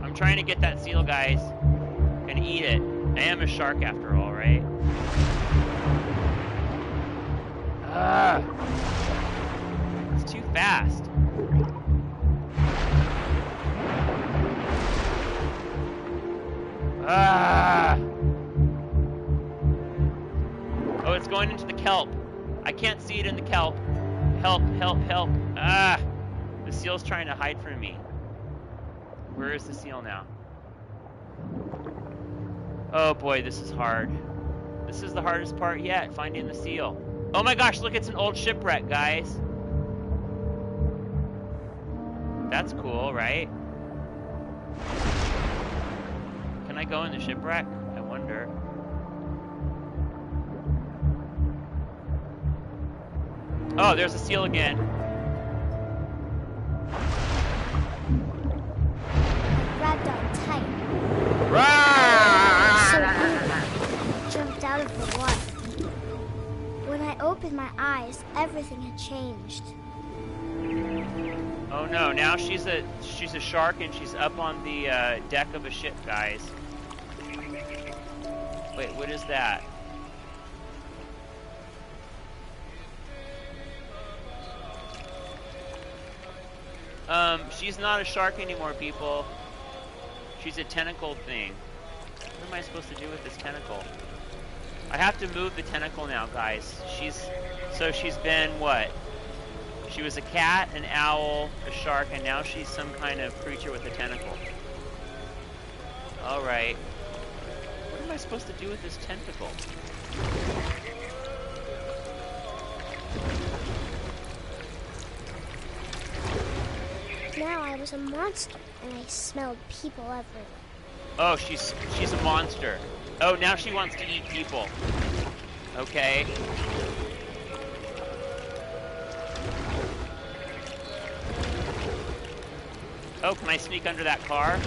I'm trying to get that seal, guys. Gonna eat it. I am a shark after all, right? Ah! It's too fast. Ah! Oh, it's going into the kelp. I can't see it in the kelp. Help, help, help. Ah! The seal's trying to hide from me. Where is the seal now? Oh boy, this is hard. This is the hardest part yet, finding the seal. Oh my gosh, look, it's an old shipwreck, guys. That's cool, right? Can I go in the shipwreck? I wonder. Oh, there's a seal again. Grabbed on tight. So jumped out of the water. When I opened my eyes, everything had changed. Oh no, now she's a shark and she's up on the deck of a ship, guys. Wait, what is that? She's not a shark anymore, people. She's a tentacled thing. What am I supposed to do with this tentacle? I have to move the tentacle now, guys. She's been what? She was a cat, an owl, a shark, and now she's some kind of creature with a tentacle. Alright. What am I supposed to do with this tentacle? Now I was a monster, and I smelled people everywhere. Oh, she's a monster. Oh, now she wants to eat people. Okay. Oh, can I sneak under that car?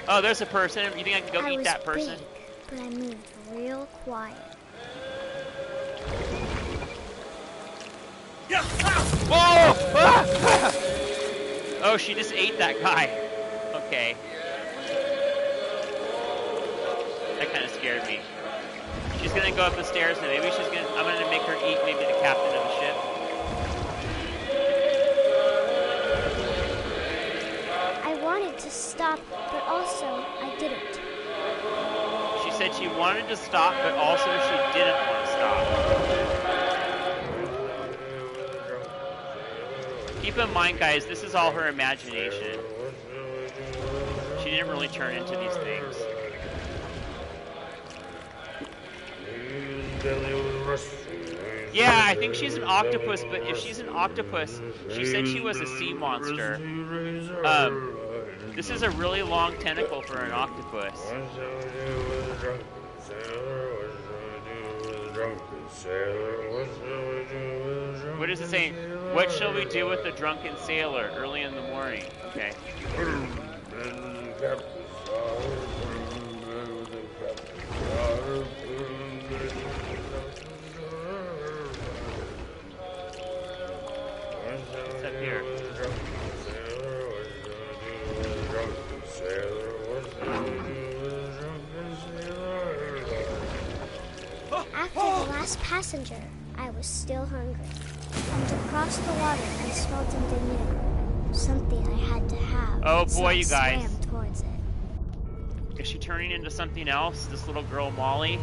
Oh, there's a person. You think I can go eat that person? Big, but I moved real quiet. Whoa! Ah! Oh, she just ate that guy. Okay. That kind of scared me. She's gonna go up the stairs and maybe I'm gonna make her eat maybe the captain of the ship. I wanted to stop, but also I didn't. She said she wanted to stop, but also she didn't want to stop. Keep in mind, guys, this is all her imagination. She didn't really turn into these things. Yeah, I think she's an octopus, but if she's an octopus, she said she was a sea monster. This is a really long tentacle for an octopus. What is it saying? What shall we do with the drunken sailor early in the morning? Okay. What's up here? After the last passenger, I was still hungry. And across the water, I smelled something new. Something I had to have. Oh So boy, I you guys. swam towards it. Is she turning into something else? This little girl, Molly?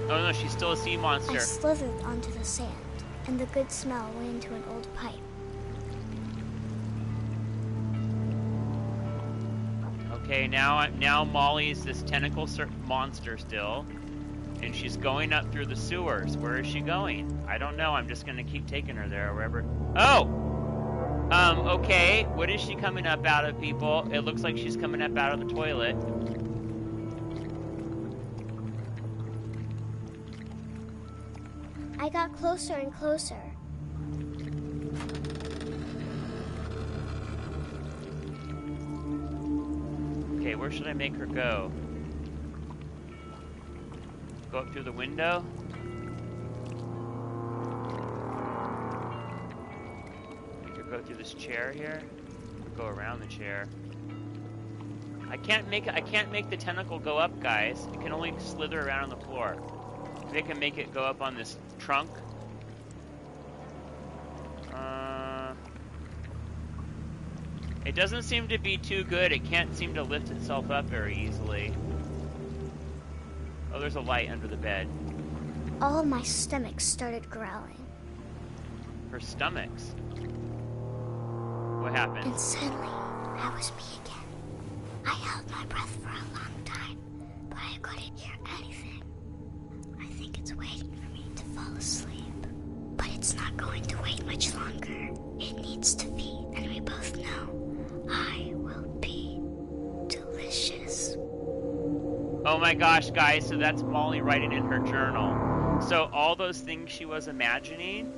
Oh no, she's still a sea I monster. slithered onto the sand, and the good smell went into an old pipe. Okay, now Molly's this tentacle monster still, and she's going up through the sewers. Where is she going? I don't know. I'm just gonna keep taking her there, wherever. Oh! Okay. What is she coming up out of, people? It looks like she's coming up out of the toilet. I got closer and closer. Okay, where should I make her go? Go up through the window? Make her go through this chair here? Go around the chair. I can't make the tentacle go up, guys. It can only slither around on the floor. Maybe I can make it go up on this trunk. It doesn't seem to be too good. It can't seem to lift itself up very easily. Oh, there's a light under the bed. All my stomach started growling. Her stomach's. What happened? And suddenly, I was me again. I held my breath for a long time, but I couldn't hear anything. I think it's waiting for me to fall asleep. But it's not going to wait much longer. It needs to feed, and we both know I will be delicious. Oh my gosh, guys, so that's Molly writing in her journal. So all those things she was imagining,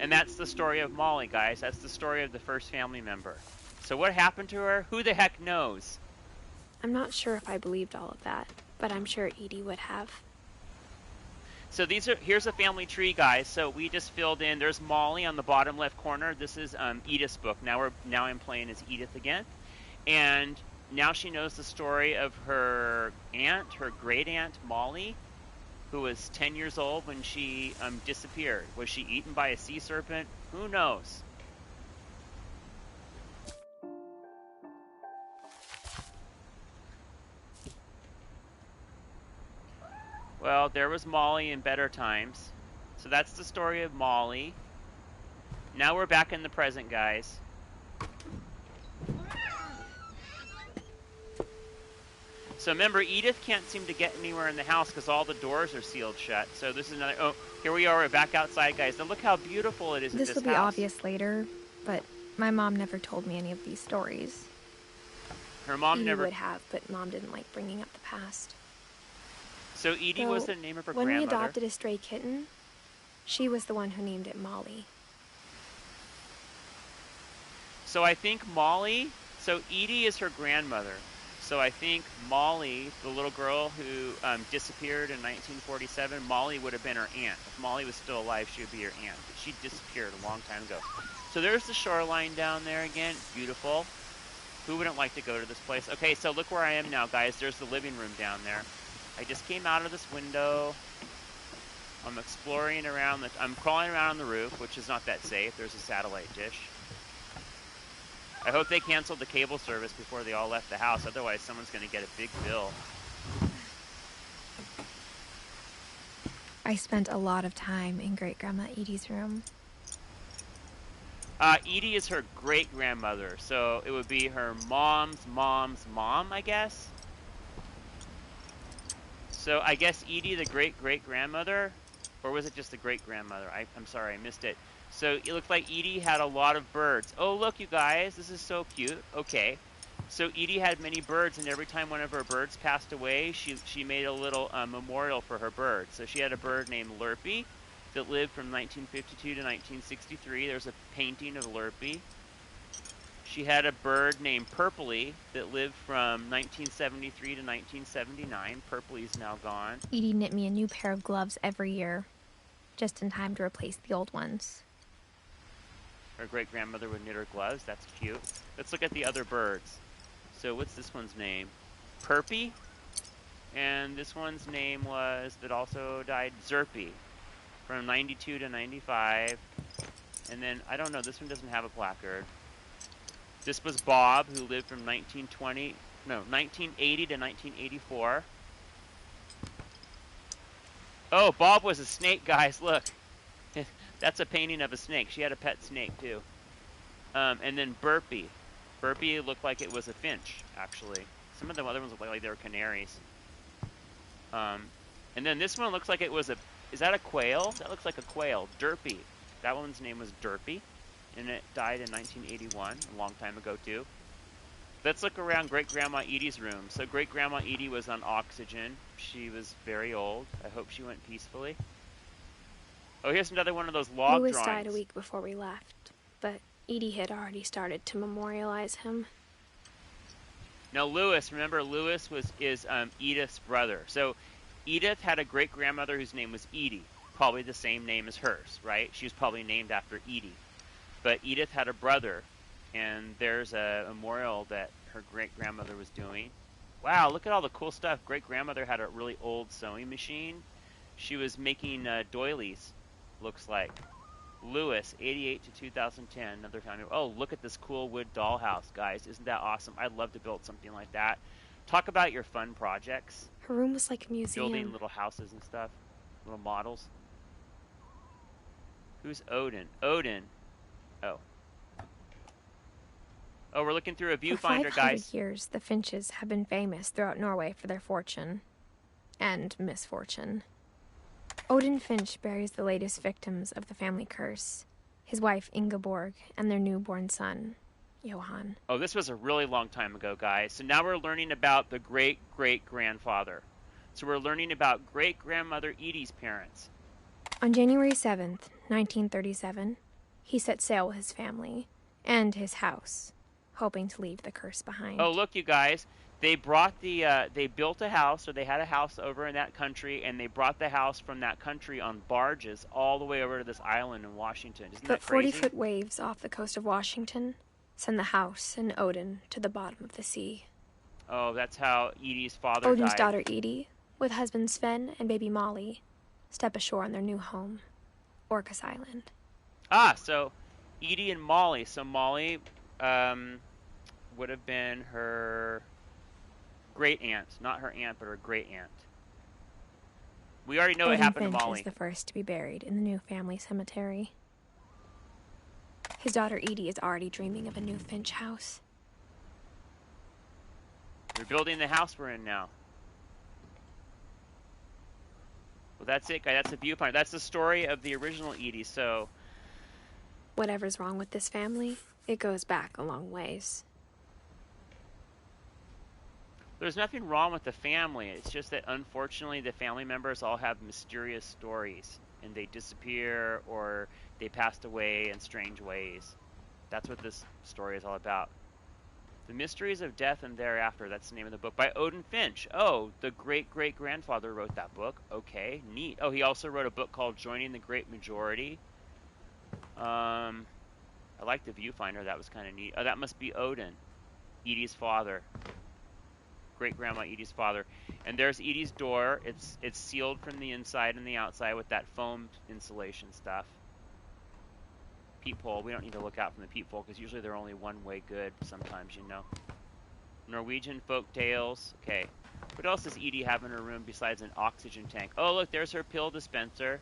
and that's the story of Molly, guys. That's the story of the first family member. So what happened to her? Who the heck knows? I'm not sure if I believed all of that, but I'm sure Edie would have. So here's a family tree, guys. So we just filled in. There's Molly on the bottom left corner. This is Edith's book. Now I'm playing as Edith again, and now she knows the story of her aunt, her great aunt Molly, who was 10 years old when she disappeared. Was she eaten by a sea serpent? Who knows? Well, there was Molly in better times. So that's the story of Molly. Now we're back in the present, guys. So remember, Edith can't seem to get anywhere in the house because all the doors are sealed shut. So this is another... Oh, here we are. We're back outside, guys. Now look how beautiful it is in this This will house. be obvious later, but my mom never told me any of these stories. Her mom Edie never... would have, but Mom didn't like bringing up the past. So Edie was the name of her when grandmother. we adopted a stray kitten, she was the one who named it Molly. So I think Molly... So Edie is her grandmother. So I think Molly, the little girl who disappeared in 1947, Molly would have been her aunt. If Molly was still alive, she would be her aunt. But she disappeared a long time ago. So there's the shoreline down there again. Beautiful. Who wouldn't like to go to this place? Okay, so look where I am now, guys. There's the living room down there. I just came out of this window. I'm exploring around. I'm crawling around on the roof, which is not that safe. There's a satellite dish. I hope they canceled the cable service before they all left the house. Otherwise, someone's going to get a big bill. I spent a lot of time in Great-Grandma Edie's room. Edie is her great-grandmother, so it would be her mom's mom, I guess. So I guess Edie, the great-great-grandmother, or was it just the great-grandmother? I'm sorry, I missed it. So it looked like Edie had a lot of birds. Oh, look, you guys, this is so cute. Okay, so Edie had many birds, and every time one of her birds passed away, she made a little memorial for her bird. So she had a bird named Lurpy that lived from 1952 to 1963. There's a painting of Lurpy. She had a bird named Purpley that lived from 1973 to 1979. Purpley's now gone. Edie knit me a new pair of gloves every year, just in time to replace the old ones. Her great-grandmother would knit her gloves. That's cute. Let's look at the other birds. So what's this one's name? Perpy. And this one's name was, that also died, Zerpy. From 92 to 95. And then, I don't know, this one doesn't have a placard. This was Bob, who lived from 1980 to 1984. Oh, Bob was a snake, guys, look. That's a painting of a snake. She had a pet snake, too. And then Burpee. Burpee looked like it was a finch, actually. Some of the other ones look like they were canaries. And then this one looks like it was a... Is that a quail? That looks like a quail. Derpy. That one's name was Derpy. And it died in 1981, a long time ago, too. Let's look around Great-Grandma Edie's room. So Great-Grandma Edie was on oxygen. She was very old. I hope she went peacefully. Oh, here's another one of those log Louis drawings. died a week before we left, but Edie had already started to memorialize him. Now, Louis, remember, Louis is Edith's brother. So Edith had a great-grandmother whose name was Edie, probably the same name as hers, right? She was probably named after Edie. But Edith had a brother, and there's a memorial that her great-grandmother was doing. Wow, look at all the cool stuff. Great-grandmother had a really old sewing machine. She was making doilies, looks like. Louis, 88 to 2010, another time. Oh, look at this cool wood dollhouse, guys. Isn't that awesome? I'd love to build something like that. Talk about your fun projects. Her room was like a museum. Building little houses and stuff. Little models. Who's Odin? Odin. Oh. Oh, we're looking through a viewfinder, for 500 guys. years, the Finches have been famous throughout Norway for their fortune. And misfortune. Odin Finch buries the latest victims of the family curse. His wife, Ingeborg, and their newborn son, Johan. Oh, this was a really long time ago, guys. So now we're learning about the great-great-grandfather. So we're learning about great-grandmother Edie's parents. On January 7th, 1937, he set sail with his family and his house, hoping to leave the curse behind. Oh, look, you guys. They brought they built a house, or they had a house over in that country, and they brought the house from that country on barges all the way over to this island in Washington. Isn't that crazy? 40-foot waves off the coast of Washington send the house and Odin to the bottom of the sea. Oh, that's how Edie's father Odin's died. daughter Edie, with husband Sven and baby Molly, step ashore on their new home, Orcas Island. Ah, so Edie and Molly. So Molly would have been her great aunt, not her aunt, but her great aunt. We already know what Odin happened to Finch Molly. is the first to be buried in the new family cemetery. His daughter Edie is already dreaming of a new Finch house. They're building the house we're in now. Well, that's it, guys. That's the viewpoint. That's the story of the original Edie, so... Whatever's wrong with this family, it goes back a long ways. There's nothing wrong with the family. It's just that, unfortunately, the family members all have mysterious stories. And they disappear, or they passed away in strange ways. That's what this story is all about. The Mysteries of Death and Thereafter. That's the name of the book. By Odin Finch. Oh, the great-great-grandfather wrote that book. Okay, neat. Oh, he also wrote a book called Joining the Great Majority. I like the viewfinder. That was kind of neat. Oh, that must be Odin. Edie's father. Great-grandma Edie's father. And there's Edie's door. It's sealed from the inside and the outside with that foam insulation stuff. Peephole. We don't need to look out from the peephole because usually they're only one way good sometimes, you know. Norwegian folk tales. Okay. What else does Edie have in her room besides an oxygen tank? Oh, look, there's her pill dispenser.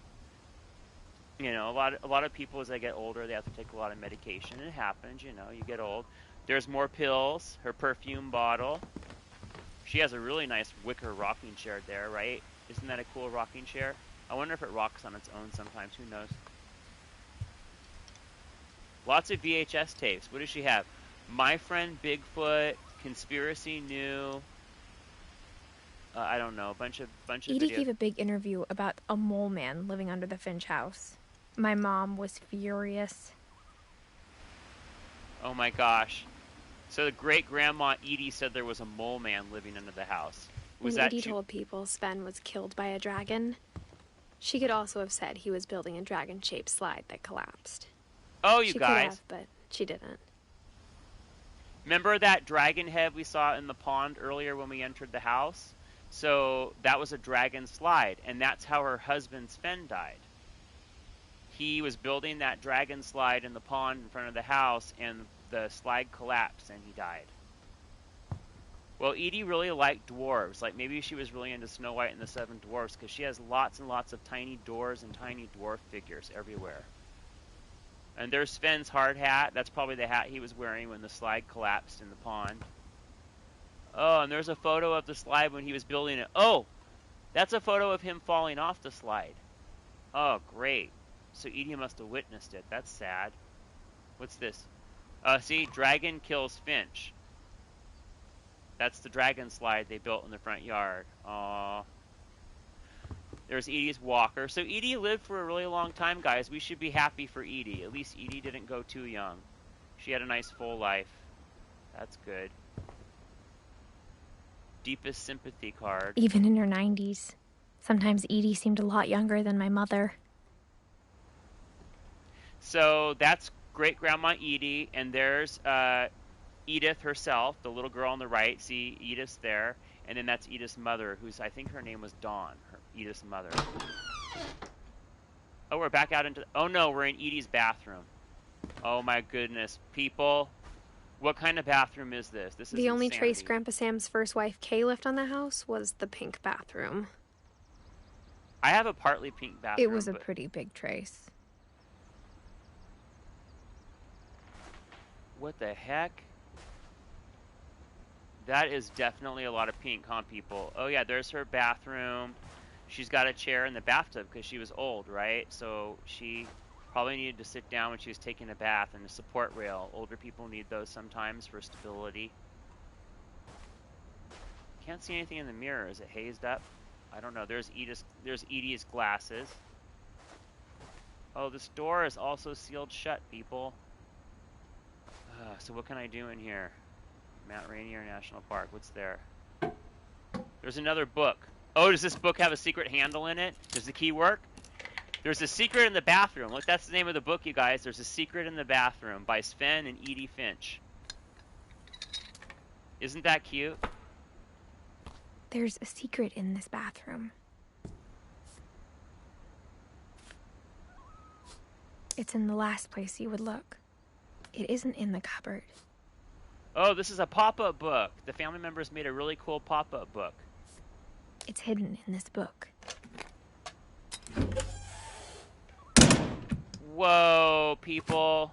You know, a lot of people as they get older, they have to take a lot of medication. It happens, you know, you get old. There's more pills. Her perfume bottle. She has a really nice wicker rocking chair there, right? Isn't that a cool rocking chair? I wonder if it rocks on its own sometimes. Who knows? Lots of VHS tapes. What does she have? My Friend Bigfoot, Conspiracy New. I don't know. A bunch of Edie videos. gave a big interview about a mole man living under the Finch house. My mom was furious. Oh my gosh. So the great-grandma Edie said there was a mole man living under the house. Was When that Edie told people Sven was killed by a dragon, she could also have said he was building a dragon-shaped slide that collapsed. Oh, you she guys. could have, but she didn't. Remember that dragon head we saw in the pond earlier when we entered the house? So that was a dragon slide, and that's how her husband Sven died. He was building that dragon slide in the pond in front of the house, and the slide collapsed, and he died. Well, Edie really liked dwarves. Like, maybe she was really into Snow White and the Seven Dwarfs, because she has lots and lots of tiny doors and tiny dwarf figures everywhere. And there's Sven's hard hat. That's probably the hat he was wearing when the slide collapsed in the pond. Oh, and there's a photo of the slide when he was building it. Oh, that's a photo of him falling off the slide. Oh, great. So Edie must have witnessed it. That's sad. What's this? See, dragon kills Finch. That's the dragon slide they built in the front yard. Aww. There's Edie's walker. So Edie lived for a really long time, guys. We should be happy for Edie. At least Edie didn't go too young. She had a nice full life. That's good. Deepest sympathy card. Even in her 90s. Sometimes Edie seemed a lot younger than my mother. So that's great-grandma Edie, and there's Edith herself, the little girl on the right. See, Edith's there. And then that's Edith's mother, who's, I think her name was Dawn, Edith's mother. Oh, we're back out into... Oh, no, we're in Edie's bathroom. Oh, my goodness. People, what kind of bathroom is this? This is The only insanity. trace Grandpa Sam's first wife, Kay, left on the house was the pink bathroom. I have a partly pink bathroom. It was a pretty big trace. What the heck? That is definitely a lot of pink, huh, people? Oh, yeah, there's her bathroom. She's got a chair in the bathtub because she was old, right? So she probably needed to sit down when she was taking a bath, and a support rail. Older people need those sometimes for stability. Can't see anything in the mirror. Is it hazed up? I don't know. There's Edie's glasses. Oh, this door is also sealed shut, people. So what can I do in here? Mount Rainier National Park. What's there? There's another book. Oh, does this book have a secret handle in it? Does the key work? There's a secret in the bathroom. Look, that's the name of the book, you guys. There's a secret in the bathroom by Sven and Edie Finch. Isn't that cute? There's a secret in this bathroom. It's in the last place you would look. It isn't in the cupboard. Oh, this is a pop-up book. The family members made a really cool pop-up book. It's hidden in this book. Whoa, people.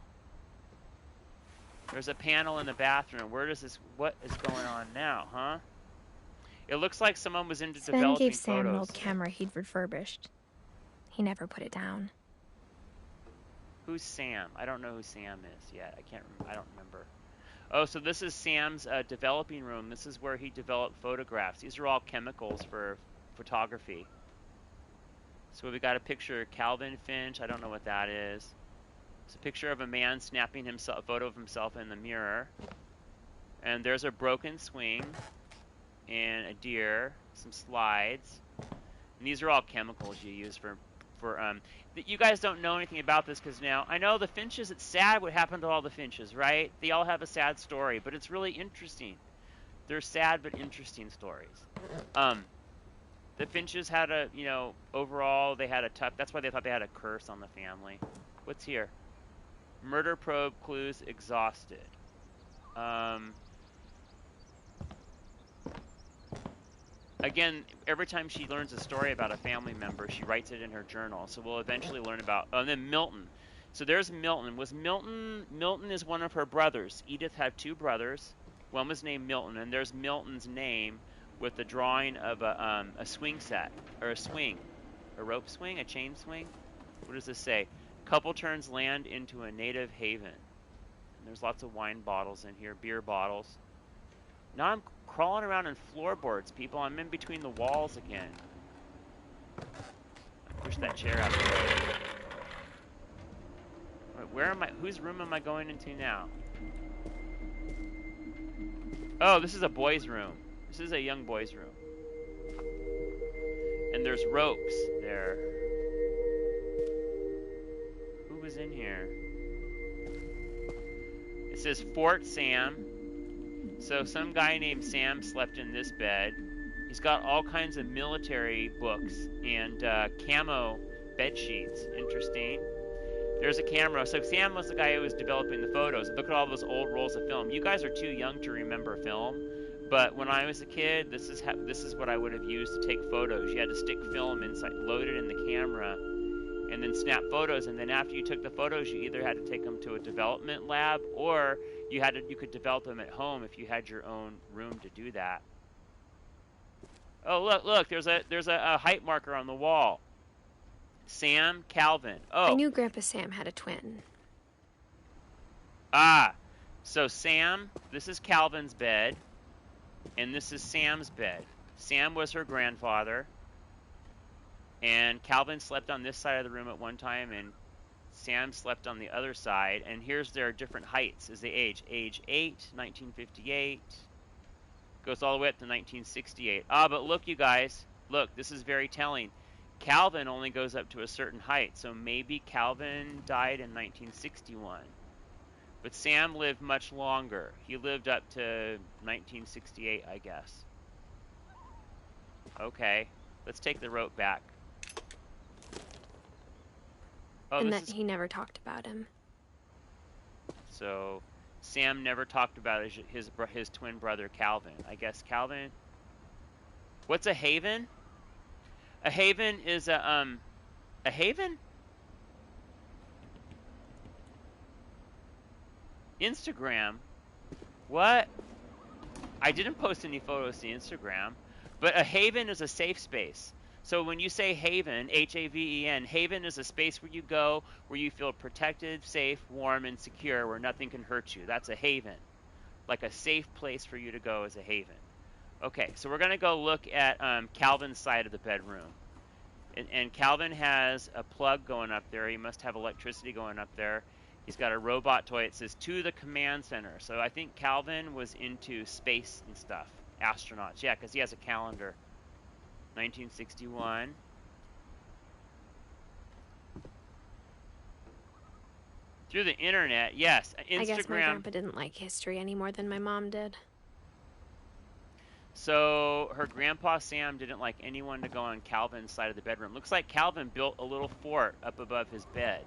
There's a panel in the bathroom. Where does this... What is going on now, huh? It looks like someone was into Sven developing gave Sam an photos. old camera he'd refurbished. He never put it down. Who's Sam? I don't know who Sam is yet. I don't remember. Oh, so this is Sam's developing room. This is where he developed photographs. These are all chemicals for photography. So we got a picture of Calvin Finch. I don't know what that is. It's a picture of a man snapping a photo of himself in the mirror. And there's a broken swing and a deer, some slides. And these are all chemicals you use for you guys don't know anything about this because now I know the Finches, it's sad what happened to all the Finches, right? They all have a sad story, but it's really interesting. They're sad but interesting stories. The Finches had a, you know, overall they had a tough, that's why they thought they had a curse on the family. What's here? Murder probe clues exhausted. Again, every time she learns a story about a family member, she writes it in her journal. So we'll eventually learn about... Oh, and then Milton. So there's Milton. Milton is one of her brothers. Edith had two brothers. One was named Milton, and there's Milton's name with the drawing of a swing set, or a swing. A rope swing? A chain swing? What does this say? Couple turns land into a native haven. And there's lots of wine bottles in here, beer bottles. Now I'm crawling around in floorboards, people. I'm in between the walls again. Push that chair out the way. Wait, where am I? Whose room am I going into now? Oh, this is a boy's room. This is a young boy's room. And there's ropes there. Who was in here? It says Fort Sam. So some guy named Sam slept in this bed. He's got all kinds of military books and camo bed sheets. Interesting. There's a camera. So Sam was the guy who was developing the photos. Look at all those old rolls of film. You guys are too young to remember film, but when I was a kid, this is what I would have used to take photos. You had to stick film inside, load it in the camera, and then snap photos. And then after you took the photos, you either had to take them to a development lab, or you could develop them at home if you had your own room to do that. Oh, look, there's a height marker on the wall. Sam, Calvin. Oh. I knew Grandpa Sam had a twin. Ah, so Sam, this is Calvin's bed, and this is Sam's bed. Sam was her grandfather, and Calvin slept on this side of the room at one time, and Sam slept on the other side, and here's their different heights as they age. Age 8, 1958, goes all the way up to 1968. Ah, but look, you guys, look, this is very telling. Calvin only goes up to a certain height, so maybe Calvin died in 1961. But Sam lived much longer. He lived up to 1968, I guess. Okay, let's take the rope back. Oh, and that he never talked about him. So Sam never talked about his twin brother Calvin. I guess Calvin. What's a haven? A haven is a haven? Instagram? What? I didn't post any photos to Instagram, but a haven is a safe space. So when you say haven, H-A-V-E-N, haven is a space where you go, where you feel protected, safe, warm, and secure, where nothing can hurt you. That's a haven. Like a safe place for you to go is a haven. Okay, so we're going to go look at Calvin's side of the bedroom. And Calvin has a plug going up there. He must have electricity going up there. He's got a robot toy. It says, to the command center. So I think Calvin was into space and stuff. Astronauts. Yeah, because he has a calendar. 1961. Through the internet, yes. Instagram. I guess my grandpa didn't like history any more than my mom did. So her grandpa Sam didn't like anyone to go on Calvin's side of the bedroom. Looks like Calvin built a little fort up above his bed.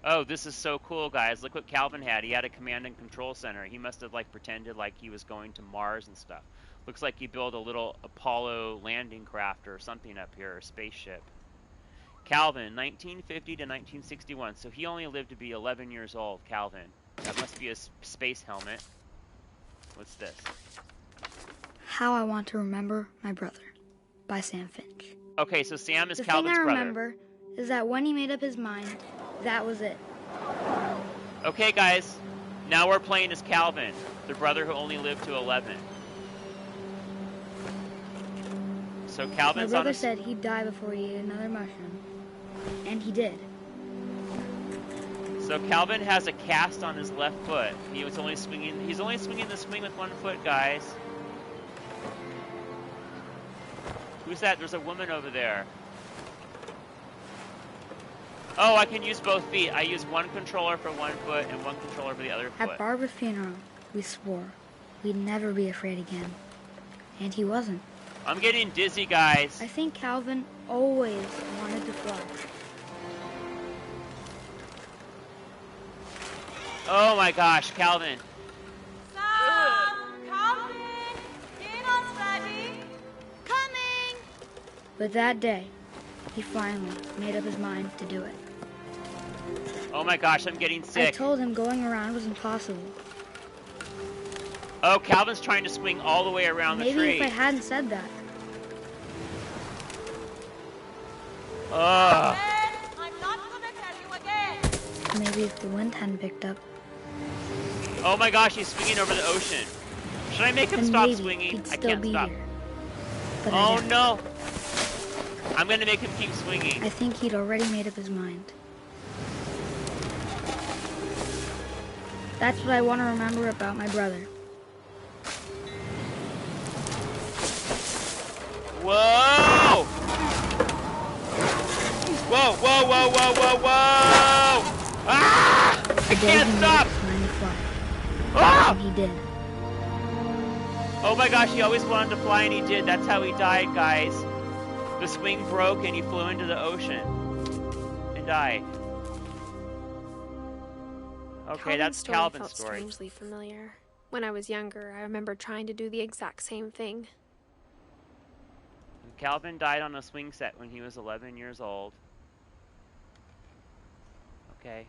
Oh, this is so cool, guys. Look what Calvin had. He had a command and control center. He must have like pretended like he was going to Mars and stuff. Looks like he built a little Apollo landing craft or something up here, or spaceship. Calvin, 1950 to 1961. So he only lived to be 11 years old, Calvin. That must be a space helmet. What's this? How I Want to Remember My Brother by Sam Finch. Okay, so Sam is the Calvin's brother. The thing I brother. remember is that when he made up his mind, that was it. Okay, guys. Now we're playing as Calvin, the brother who only lived to 11. So Calvin's My brother said he'd die before he ate another mushroom. And he did. So Calvin has a cast on his left foot. He's only swinging the swing with one foot, guys. Who's that? There's a woman over there. Oh, I can use both feet. I use one controller for one foot and one controller for the other foot. At Barbara's funeral, we swore we'd never be afraid again. And he wasn't. I'm getting dizzy, guys. I think Calvin always wanted to fly. Oh my gosh, Calvin. Calvin! Dinner's ready! Coming! But that day, he finally made up his mind to do it. Oh my gosh, I'm getting sick. I told him going around was impossible. Oh, Calvin's trying to swing all the way around the tree. Maybe if I hadn't said that. Ugh. I'm not gonna tell you again! Maybe if the wind hadn't picked up. Oh my gosh, he's swinging over the ocean. Should I make him then stop maybe swinging? he'd I still can't be stop. Here. But Oh no! I'm gonna make him keep swinging. I think he'd already made up his mind. That's what I want to remember about my brother. Whoa! Whoa, whoa, whoa, whoa, whoa, whoa! Ah! I can't stop! Ah! And he did. Oh my gosh, he always wanted to fly and he did. That's how he died, guys. The swing broke and he flew into the ocean and died. Okay, that's Calvin's felt story. Strangely familiar. When I was younger, I remember trying to do the exact same thing. Calvin died on a swing set when he was 11 years old. Okay.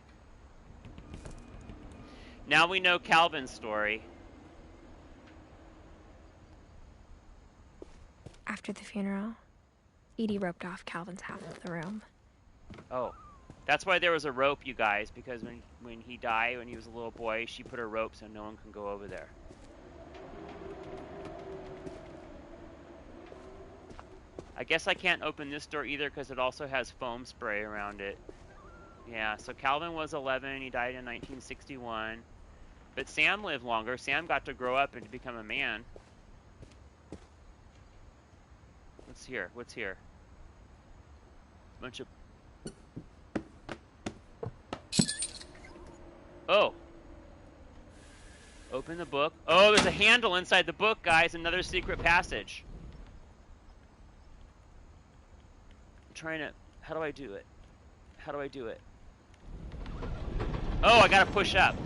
Now we know Calvin's story. After the funeral, Edie roped off Calvin's half of the room. Oh. That's why there was a rope, you guys, because when he died, when he was a little boy, she put a rope so no one can go over there. I guess I can't open this door either because it also has foam spray around it. Yeah, so Calvin was 11, he died in 1961. But Sam lived longer. Sam got to grow up and to become a man. What's here? What's here? Bunch of... Oh. Open the book. Oh, there's a handle inside the book, guys. Another secret passage. I'm trying to... How do I do it? How do I do it? Oh, I gotta push up.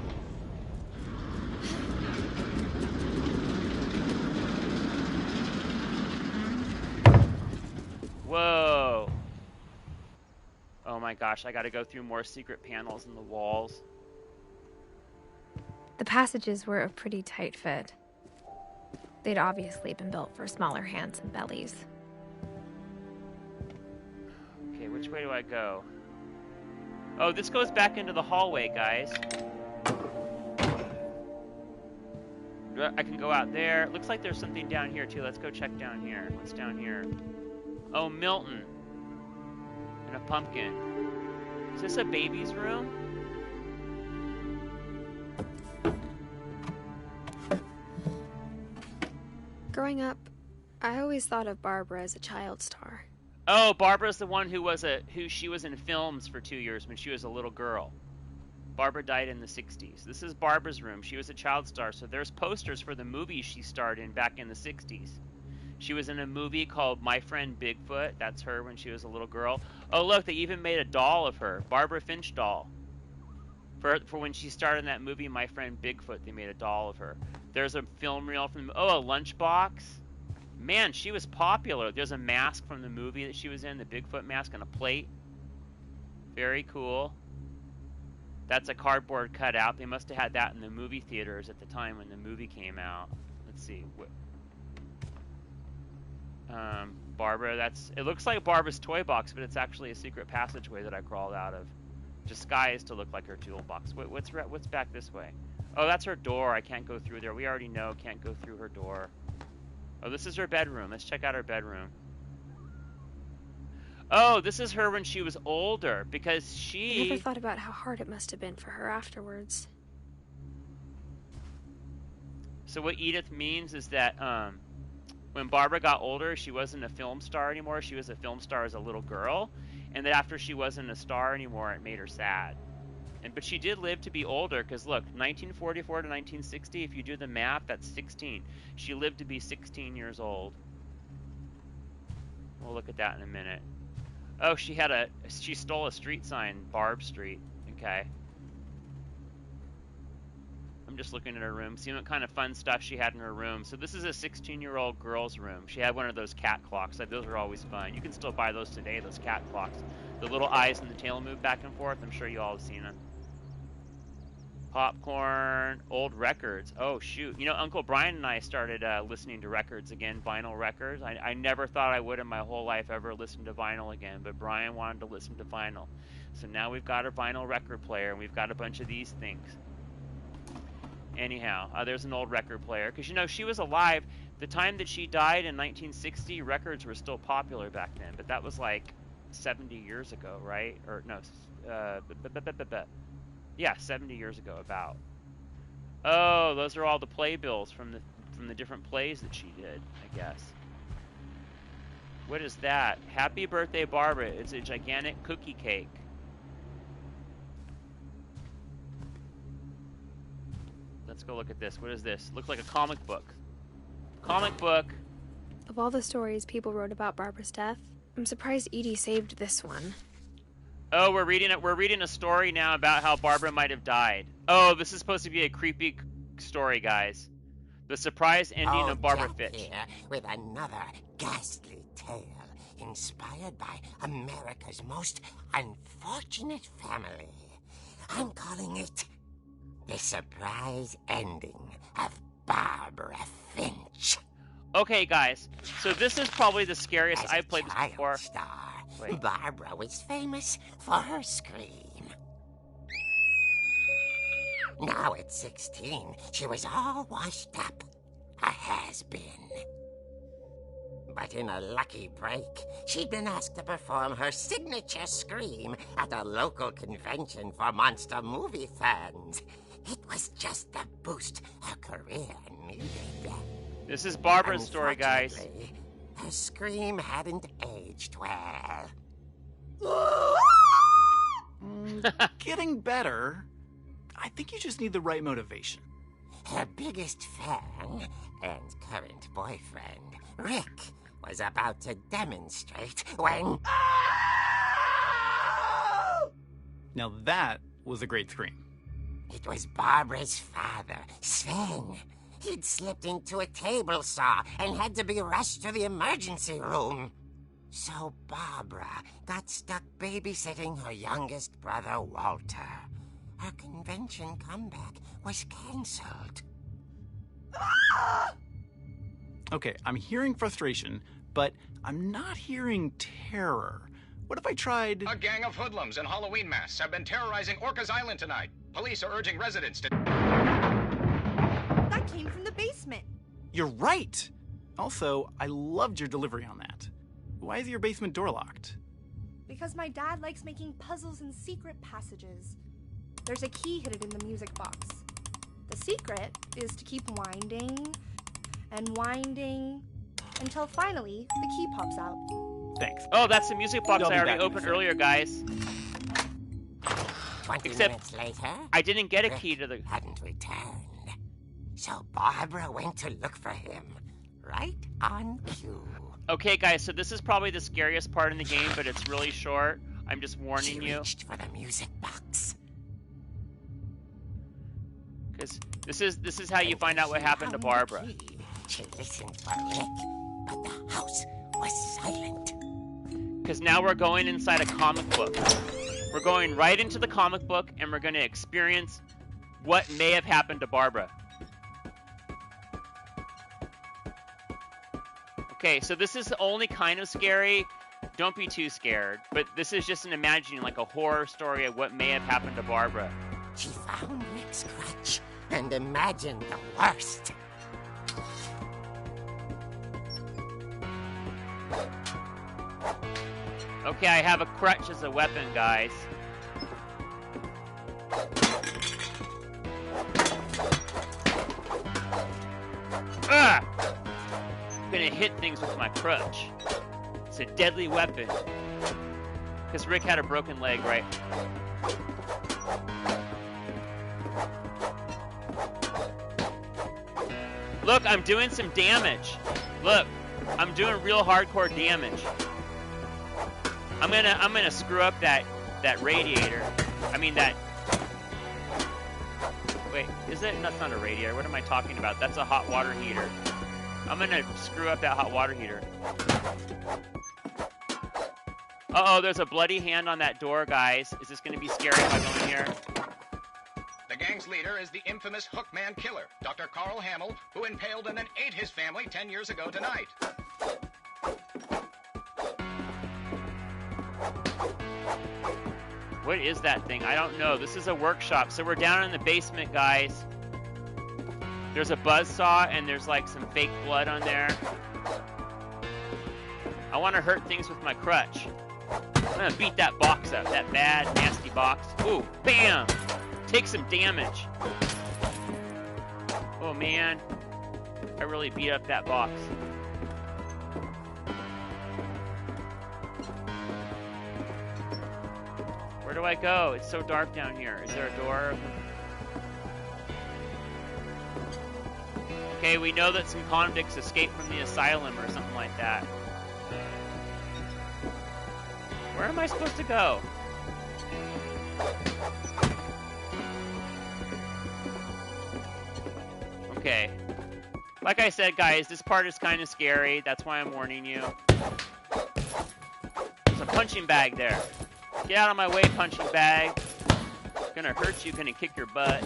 Whoa. Oh my gosh, I gotta go through more secret panels in the walls. The passages were a pretty tight fit. They'd obviously been built for smaller hands and bellies. Okay, which way do I go? Oh, this goes back into the hallway, guys. I can go out there. Looks like there's something down here, too. Let's go check down here. What's down here? Oh, Milton. And a pumpkin. Is this a baby's room? Growing up, I always thought of Barbara as a child star. Oh, Barbara's the one who she was in films for 2 years when she was a little girl. Barbara died in the 60s. This is Barbara's room. She was a child star, so there's posters for the movies she starred in back in the 60s. She was in a movie called My Friend Bigfoot. That's her when she was a little girl. Oh, look, they even made a doll of her. Barbara Finch doll. For when she starred in that movie, My Friend Bigfoot, they made a doll of her. There's a film reel from... Oh, a lunchbox. Man, she was popular. There's a mask from the movie that she was in, the Bigfoot mask, and a plate. Very cool. That's a cardboard cutout. They must have had that in the movie theaters at the time when the movie came out. Let's see. Barbara, it looks like Barbara's toy box, but it's actually a secret passageway that I crawled out of, disguised to look like her toolbox. What's back this way? Oh, that's her door. I can't go through there. We already know can't go through her door. Oh, this is her bedroom. Let's check out her bedroom. Oh, this is her when she was older, because I never thought about how hard it must have been for her afterwards. So what Edith means is that when Barbara got older, she wasn't a film star anymore. She was a film star as a little girl, and that after she wasn't a star anymore, it made her sad. But she did live to be older, because look, 1944 to 1960, if you do the math, that's 16. She lived to be 16 years old. We'll look at that in a minute. Oh, she stole a street sign, Barb Street. Okay. I'm just looking at her room, seeing what kind of fun stuff she had in her room. So this is a 16-year-old girl's room. She had one of those cat clocks. Like, those are always fun. You can still buy those today, those cat clocks. The little eyes and the tail move back and forth. I'm sure you all have seen them. Popcorn, old records. Oh, shoot. You know, Uncle Brian and I started listening to records again, vinyl records. I never thought I would in my whole life ever listen to vinyl again, but Brian wanted to listen to vinyl. So now we've got a vinyl record player, and we've got a bunch of these things. Anyhow, there's an old record player. Because, you know, she was alive. The time that she died in 1960, records were still popular back then. But that was like 70 years ago, right? Or, no, yeah, 70 years ago, about. Oh, those are all the playbills from the different plays that she did, I guess. What is that? Happy Birthday, Barbara. It's a gigantic cookie cake. Let's go look at this. What is this? Looks like a comic book. Comic book. Of all the stories people wrote about Barbara's death, I'm surprised Edie saved this one. Oh, we're reading a story now about how Barbara might have died. Oh, this is supposed to be a creepy story, guys. The surprise ending of Barbara Fitch. Here with another ghastly tale inspired by America's most unfortunate family. I'm calling it The Surprise Ending of Barbara Finch. Okay, guys. So this is probably the scariest. I've played this before. Star, Barbara was famous for her scream. Now at 16, she was all washed up. A has-been. But in a lucky break, she'd been asked to perform her signature scream at a local convention for monster movie fans. It was just the boost her career needed. This is Barbara's story, guys. Her scream hadn't aged well. Getting better. I think you just need the right motivation. Her biggest fan and current boyfriend, Rick, was about to demonstrate when... Now that was a great scream. It was Barbara's father, Sven. He'd slipped into a table saw and had to be rushed to the emergency room. So Barbara got stuck babysitting her youngest brother, Walter. Her convention comeback was cancelled. Okay, I'm hearing frustration, but I'm not hearing terror. What if I tried... A gang of hoodlums in Halloween masks have been terrorizing Orcas Island tonight. Police are urging residents to... That came from the basement. You're right! Also, I loved your delivery on that. Why is your basement door locked? Because my dad likes making puzzles and secret passages. There's a key hidden in the music box. The secret is to keep winding and winding until finally the key pops out. Thanks. Oh, that's the music box I'll be I already back in a opened sec. earlier, guys. 20 Except minutes later, I didn't get a Rick key to the... hadn't returned. So Barbara went to look for him, right on cue. Okay, guys, so this is probably the scariest part in the game, but it's really short. I'm just She warning you. reached for the music box. Because this is how you find out what happened to Barbara. She listened for Rick, but the house was silent. Because now we're going inside a comic book. We're going right into the comic book, and we're going to experience what may have happened to Barbara. Okay, so this is only kind of scary. Don't be too scared. But this is just an imagining, like a horror story of what may have happened to Barbara. She found Rick's crutch and imagined the worst. Okay, I have a crutch as a weapon, guys. Ah! I'm gonna hit things with my crutch. It's a deadly weapon. Because Rick had a broken leg, right? Look, I'm doing some damage. Look, I'm doing real hardcore damage. I'm gonna screw up that radiator. I mean that. Wait, is it? That's not a radiator. What am I talking about? That's a hot water heater. I'm gonna screw up that hot water heater. Uh-oh, there's a bloody hand on that door, guys. Is this gonna be scary if I go in here? The gang's leader is the infamous Hookman Killer, Dr. Carl Hamill, who impaled and then ate his family 10 years ago tonight. What is that thing? I don't know. This is a workshop. So we're down in the basement, guys. There's a buzzsaw and there's like some fake blood on there. I want to hurt things with my crutch. I'm gonna beat that box up. That bad, nasty box. Ooh, bam! Take some damage. Oh man. I really beat up that box. Where do I go? It's so dark down here. Is there a door? Okay, we know that some convicts escaped from the asylum or something like that. Where am I supposed to go? Okay. Like I said, guys, this part is kind of scary. That's why I'm warning you. There's a punching bag there. Get out of my way, punching bag. Gonna hurt you, gonna kick your butt.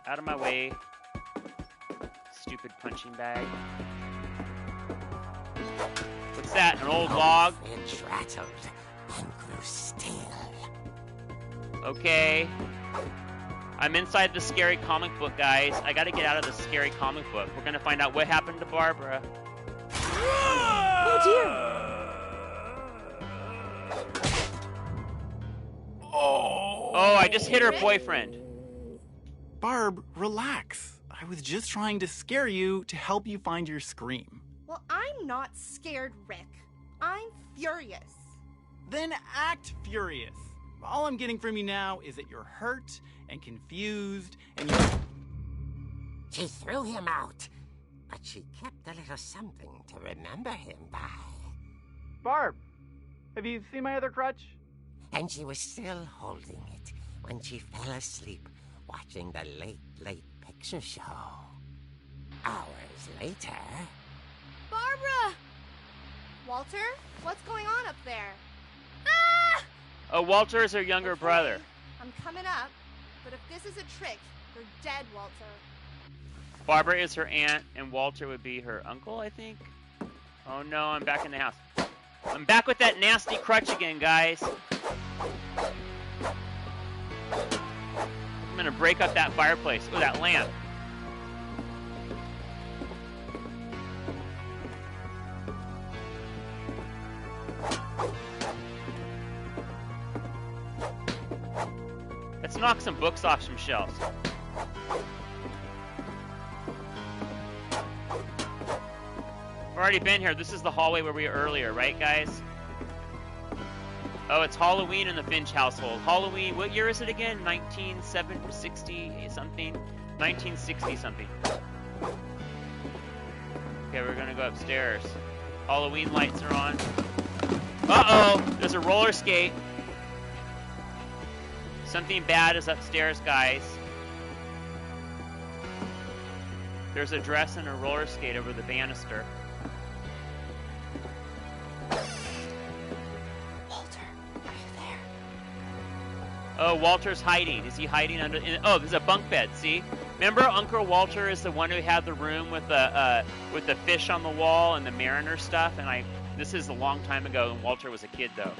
Out of my way. Stupid punching bag. What's that, an old log? Finch rattled and grew still. Okay. I'm inside the scary comic book, guys. I gotta get out of the scary comic book. We're gonna find out what happened to Barbara. Oh dear. Oh, I just hit her boyfriend. Barb, relax. I was just trying to scare you to help you find your scream. Well, I'm not scared, Rick. I'm furious. Then act furious. All I'm getting from you now is that you're hurt and confused and you're... She threw him out, but she kept a little something to remember him by. Barb, have you seen my other crutch? And she was still holding it when she fell asleep watching the late picture show. Hours later... Barbara! Walter, what's going on up there? Ah! Oh, Walter is her younger Okay, brother. I'm coming up, but if this is a trick, you're dead, Walter. Barbara is her aunt, and Walter would be her uncle, I think. Oh no, I'm back in the house. I'm back with that nasty crutch again, guys. I'm gonna break up that fireplace. Oh, that lamp. Let's knock some books off some shelves. I've already been here. This is the hallway where we were earlier, right, guys? Oh, it's Halloween in the Finch household. Halloween, what year is it again? 1960 something? 1960 something. Okay, we're gonna go upstairs. Halloween lights are on. Uh-oh, there's a roller skate. Something bad is upstairs, guys. There's a dress and a roller skate over the banister. Oh, Walter's hiding. Is he hiding under? Oh, there's a bunk bed. See? Remember, Uncle Walter is the one who had the room with the fish on the wall and the mariner stuff. And this is a long time ago, and Walter was a kid though.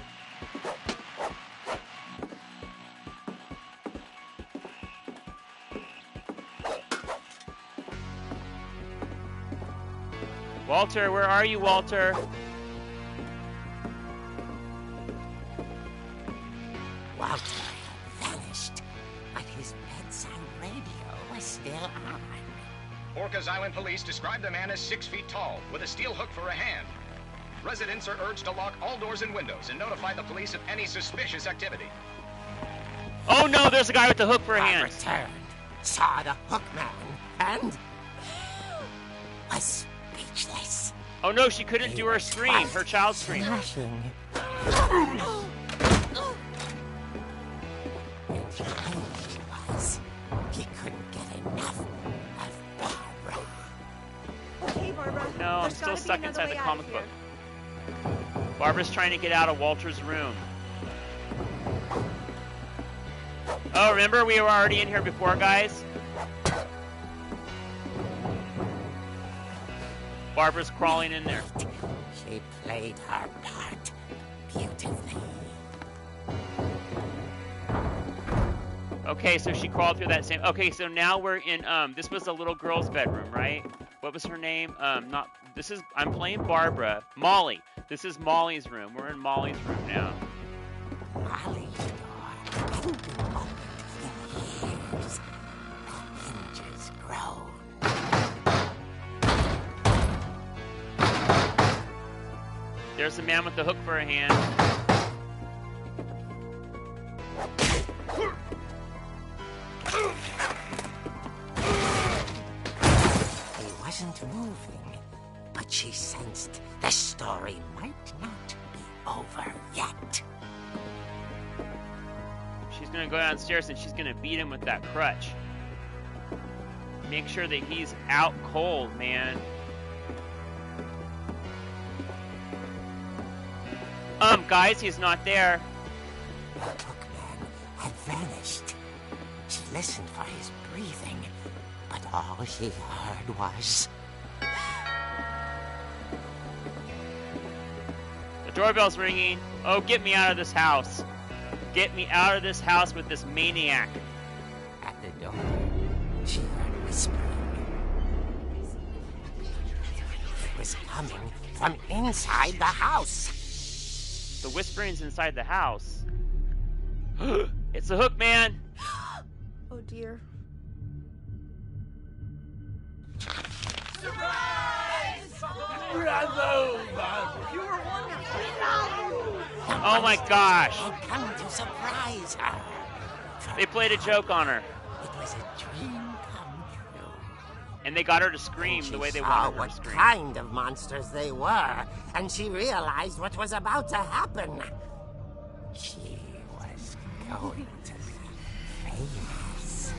Walter, where are you, Walter? Walter had vanished, but his bedside radio was still on. Orcas Island police describe the man as 6 feet tall, with a steel hook for a hand. Residents are urged to lock all doors and windows and notify the police of any suspicious activity. Oh no, there's a guy with the hook for a hand. Returned, saw the hook man, and was speechless. Oh no, she couldn't do her scream, her child scream. Smashing. He couldn't get enough of Barbara. Okay, Barbara. No, I'm There's still gotta be stuck another inside the way out comic of book. here. Barbara's trying to get out of Walter's room. Oh, remember we were already in here before, guys? Barbara's crawling in there. She played her part beautifully. Okay, so she crawled through that same... Okay, so now we're in, this was the little girl's bedroom, right? What was her name? I'm playing Barbara. Molly. This is Molly's room. We're in Molly's room now. Molly's door hadn't been opened in years. The hinges groaned. There's the man with the hook for a hand. He wasn't moving, but she sensed the story might not be over yet. She's gonna go downstairs and she's gonna beat him with that crutch. Make sure that he's out cold, man. Guys, he's not there. The hookman had vanished. She listened for his breathing, but all she heard was... The doorbell's ringing. Oh, get me out of this house. Get me out of this house with this maniac. At the door, she heard whispering. It was coming from inside the house. The whispering's inside the house. It's the hook man. Oh dear. Oh my gosh. Had come to surprise her. They played a joke on her. It was a dream come true. And they got her to scream the way they saw wanted her what to scream. kind of monsters they were, and she realized what was about to happen. She was going to be famous.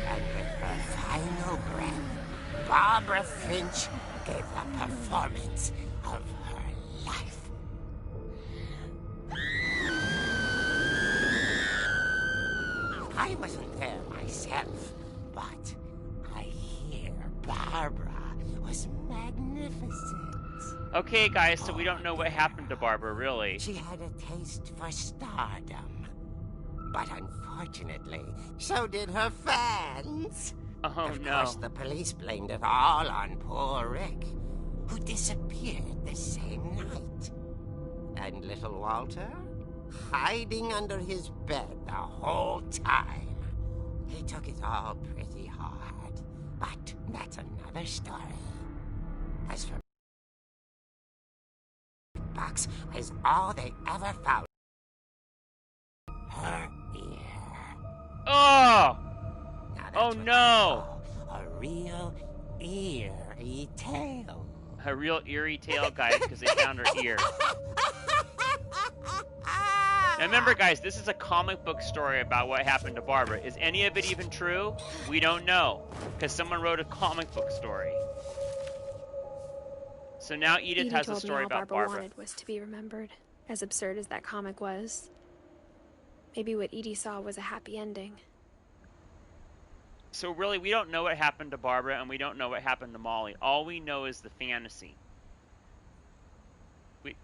And with her final breath, Barbara Finch gave the performance of her life. I wasn't there myself, but I hear Barbara was magnificent. Okay, guys, so we don't know what happened to Barbara, really. She had a taste for stardom. But unfortunately, so did her fans. Oh, Of no. course, the police blamed it all on poor Rick, who disappeared the same night. And little Walter? Hiding under his bed the whole time. He took it all pretty hard, but that's another story. As for box was all they ever found. Her ear. Oh! Now that's Oh, what no. I call a real eerie tale. A real eerie tale, guys, because they found her ear. Now remember, guys, this is a comic book story about what happened to Barbara. Is any of it even true? We don't know, because someone wrote a comic book story. So now Edith has a told story me all about Barbara Barbara. wanted was to be remembered, as absurd as that comic was. Maybe what Edie saw was a happy ending. So really, we don't know what happened to Barbara, and we don't know what happened to Molly. All we know is the fantasy.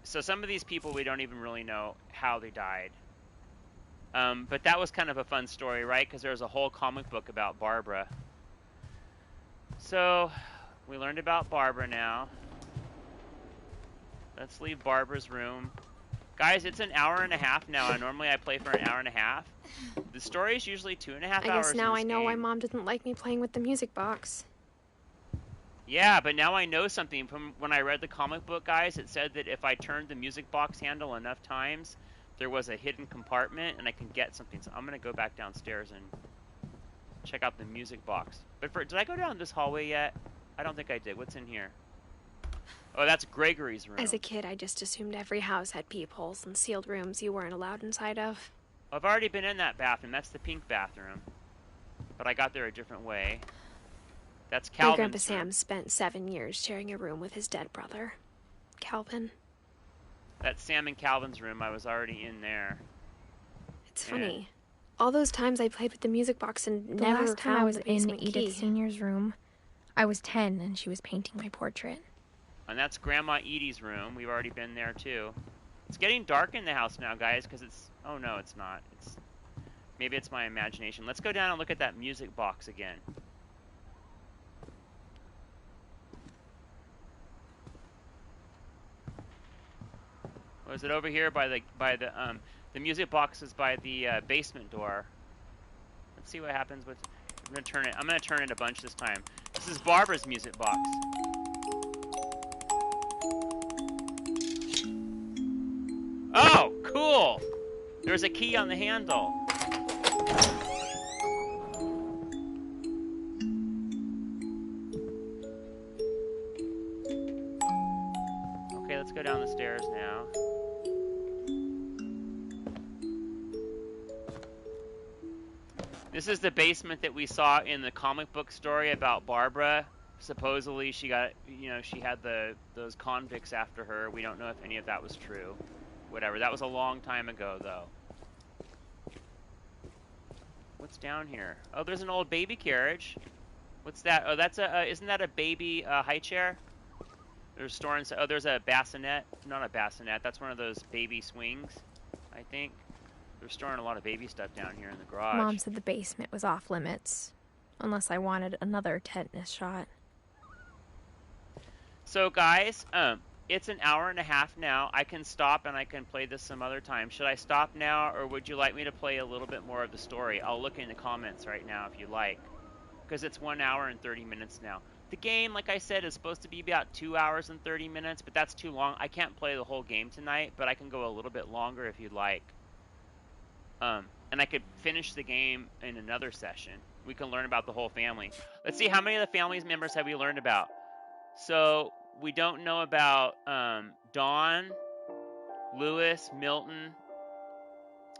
So some of these people, we don't even really know how they died. But that was kind of a fun story, right? Because there's a whole comic book about Barbara. So we learned about Barbara now. Let's leave Barbara's room. Guys, it's an hour and a half now, and normally I play for an hour and a half. The story is usually 2.5 hours. I guess now I know why Mom didn't like me playing with the music box. Yeah, but now I know something. From when I read the comic book, guys, it said that if I turned the music box handle enough times, there was a hidden compartment, and I can get something. So I'm going to go back downstairs and check out the music box. But did I go down this hallway yet? I don't think I did. What's in here? Oh, that's Gregory's room. As a kid, I just assumed every house had peepholes and sealed rooms you weren't allowed inside of. I've already been in that bathroom. That's the pink bathroom. But I got there a different way. That's Calvin's My Grandpa room. Sam spent 7 years sharing a room with his dead brother, Calvin. That's Sam and Calvin's room. I was already in there. It's funny. All those times I played with the music box and The never last time I found was the in basement Edith key. Senior's room, I was 10 and she was painting my portrait. And that's Grandma Edie's room. We've already been there too. It's getting dark in the house now, guys, because it's... Oh, no, it's not. Maybe it's my imagination. Let's go down and look at that music box again. Was it over here by the music box is by the basement door. Let's see what happens with... I'm gonna turn it a bunch this time. This is Barbara's music box. Oh, cool! There's a key on the handle. Okay, let's go down the stairs now. This is the basement that we saw in the comic book story about Barbara. Supposedly she got, she had those convicts after her. We don't know if any of that was true. Whatever. That was a long time ago, though. What's down here? Oh, there's an old baby carriage. What's that? Oh, that's isn't that a baby high chair? There's storing. Oh, there's a bassinet. Not a bassinet. That's one of those baby swings, I think. They're storing a lot of baby stuff down here in the garage. Mom said the basement was off limits, unless I wanted another tetanus shot. So, guys, it's an hour and a half now. I can stop and I can play this some other time. Should I stop now, or would you like me to play a little bit more of the story? I'll look in the comments right now if you like, because it's 1 hour and 30 minutes now. The game, like I said, is supposed to be about 2 hours and 30 minutes, but that's too long. I can't play the whole game tonight, but I can go a little bit longer if you'd like. And I could finish the game in another session. We can learn about the whole family. Let's see, how many of the family's members have we learned about? So, we don't know about Dawn, Lewis, Milton.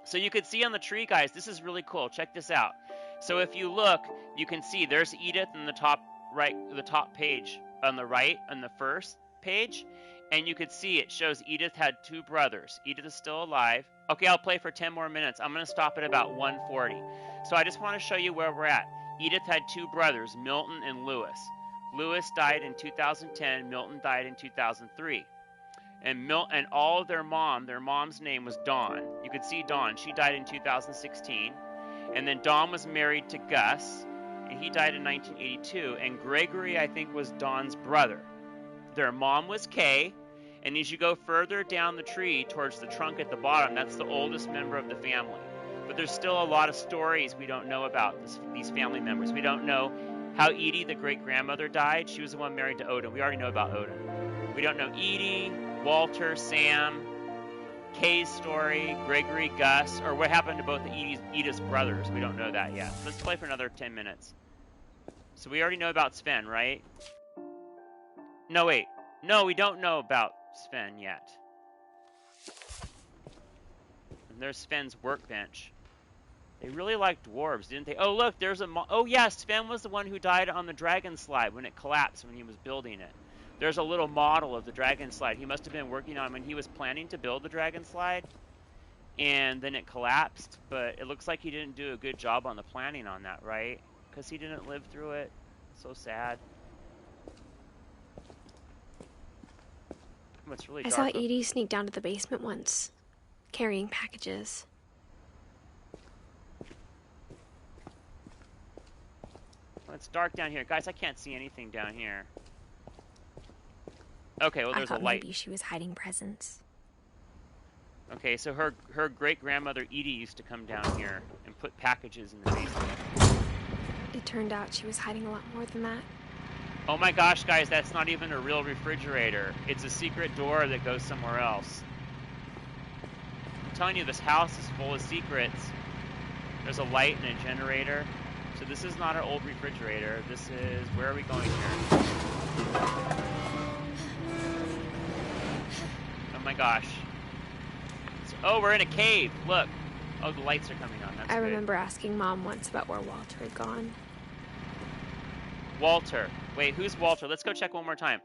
So you could see on the tree, guys, this is really cool. Check this out. So if you look, you can see there's Edith in the top right, the top page on the right, on the first page. And you could see it shows Edith had 2 brothers. Edith is still alive. Okay, I'll play for 10 more minutes. I'm going to stop at about 1:40. So I just want to show you where we're at. Edith had 2 brothers, Milton and Lewis. Lewis died in 2010. Milton died in 2003. And all of their mom's name was Dawn. You could see Dawn. She died in 2016. And then Dawn was married to Gus, and he died in 1982. And Gregory, I think, was Dawn's brother. Their mom was Kay. And as you go further down the tree towards the trunk at the bottom, that's the oldest member of the family. But there's still a lot of stories we don't know about these family members. We don't know how Edie, the great-grandmother, died. She was the one married to Odin. We already know about Odin. We don't know Edie, Walter, Sam, Kay's story, Gregory, Gus, or what happened to both Edith's brothers. We don't know that yet. Let's play for another 10 minutes. So we already know about Sven, right? No, wait. No, we don't know about Sven yet. And there's Sven's workbench. They really liked dwarves, didn't they? Oh, look, there's oh, yeah, Sven was the one who died on the dragon slide when it collapsed when he was building it. There's a little model of the dragon slide he must have been working on when he was planning to build the dragon slide. and then it collapsed, but it looks like he didn't do a good job on the planning on that, right? Because he didn't live through it. So sad. Oh, it's really I dark. saw Edie sneak down to the basement once, carrying packages. Oh, it's dark down here. Guys, I can't see anything down here. Okay, well, there's a light. Maybe she was hiding presents. Okay, so her great-grandmother Edie used to come down here and put packages in the basement. It turned out she was hiding a lot more than that. Oh my gosh, guys, that's not even a real refrigerator. It's a secret door that goes somewhere else. I'm telling you, this house is full of secrets. There's a light and a generator. So this is not an old refrigerator. This is... Where are we going here? Oh my gosh. Oh, we're in a cave. Look. Oh, the lights are coming on. That's I good. remember asking Mom once about where Walter had gone. Walter. Wait, who's Walter? Let's go check one more time.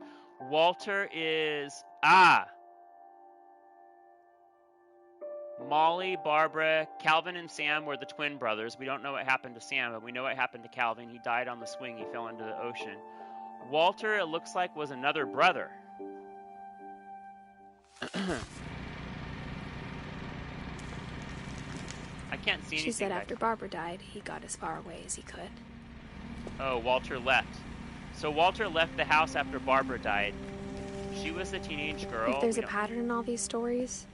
Walter is... Molly, Barbara, Calvin, and Sam were the twin brothers. We don't know what happened to Sam, but we know what happened to Calvin. He died on the swing. He fell into the ocean. Walter, it looks like, was another brother. I can't see anything. She said after Barbara died, he got as far away as he could. Oh, Walter left. So Walter left the house after Barbara died. She was the teenage girl. If there's a pattern in all these stories...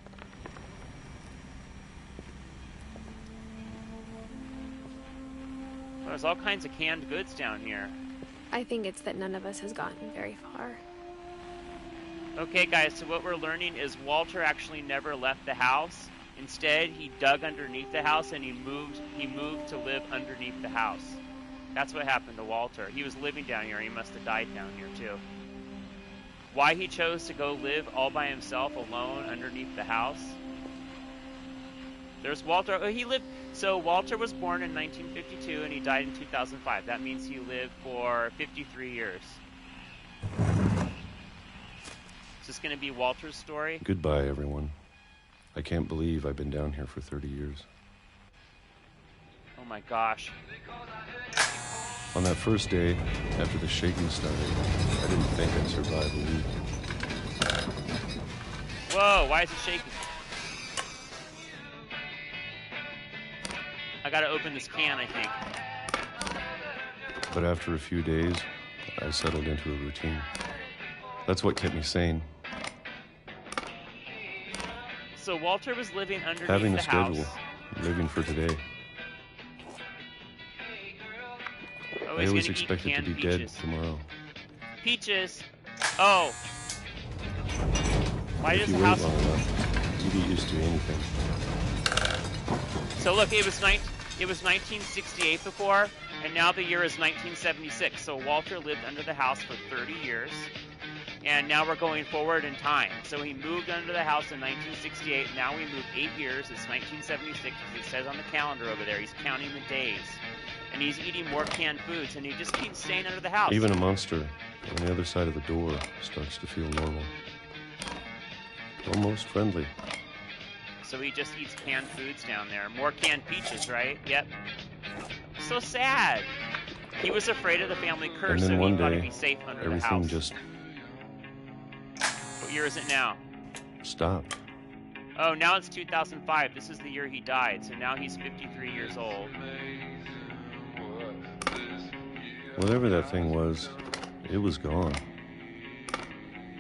There's all kinds of canned goods down here. I think it's that none of us has gotten very far. Okay, guys, so what we're learning is Walter actually never left the house. Instead, he dug underneath the house and he moved to live underneath the house. That's what happened to Walter. He was living down here. He must have died down here, too. Why he chose to go live all by himself, alone, underneath the house? There's Walter. Oh, he lived... So Walter was born in 1952 and he died in 2005. That means he lived for 53 years. Is this going to be Walter's story? Goodbye, everyone. I can't believe I've been down here for 30 years. Oh my gosh. On that first day, after the shaking started, I didn't think I'd survive a week. Whoa, why is it shaking? I gotta open this can, I think. But after a few days, I settled into a routine. That's what kept me sane. So Walter was living underneath Having the a schedule, house. living for today. Oh, I he's always gonna eat expected to canned be peaches. dead tomorrow. Peaches! Oh! Why If does you the wait house... long enough, you get used to anything. So look, it was 1968 before, and now the year is 1976. So Walter lived under the house for 30 years, and now we're going forward in time. So he moved under the house in 1968. Now we moved 8 years. It's 1976, as it says on the calendar over there. He's counting the days, and he's eating more canned foods, and he just keeps staying under the house. Even a monster on the other side of the door starts to feel normal. Almost friendly. So he just eats canned foods down there. More canned peaches, right? Yep. So sad. He was afraid of the family curse, And then so one he thought day, he'd be safe under the everything house. just What year is it now? stopped. Oh, now it's 2005. This is the year he died, so now he's 53 years old. Whatever that thing was, it was gone.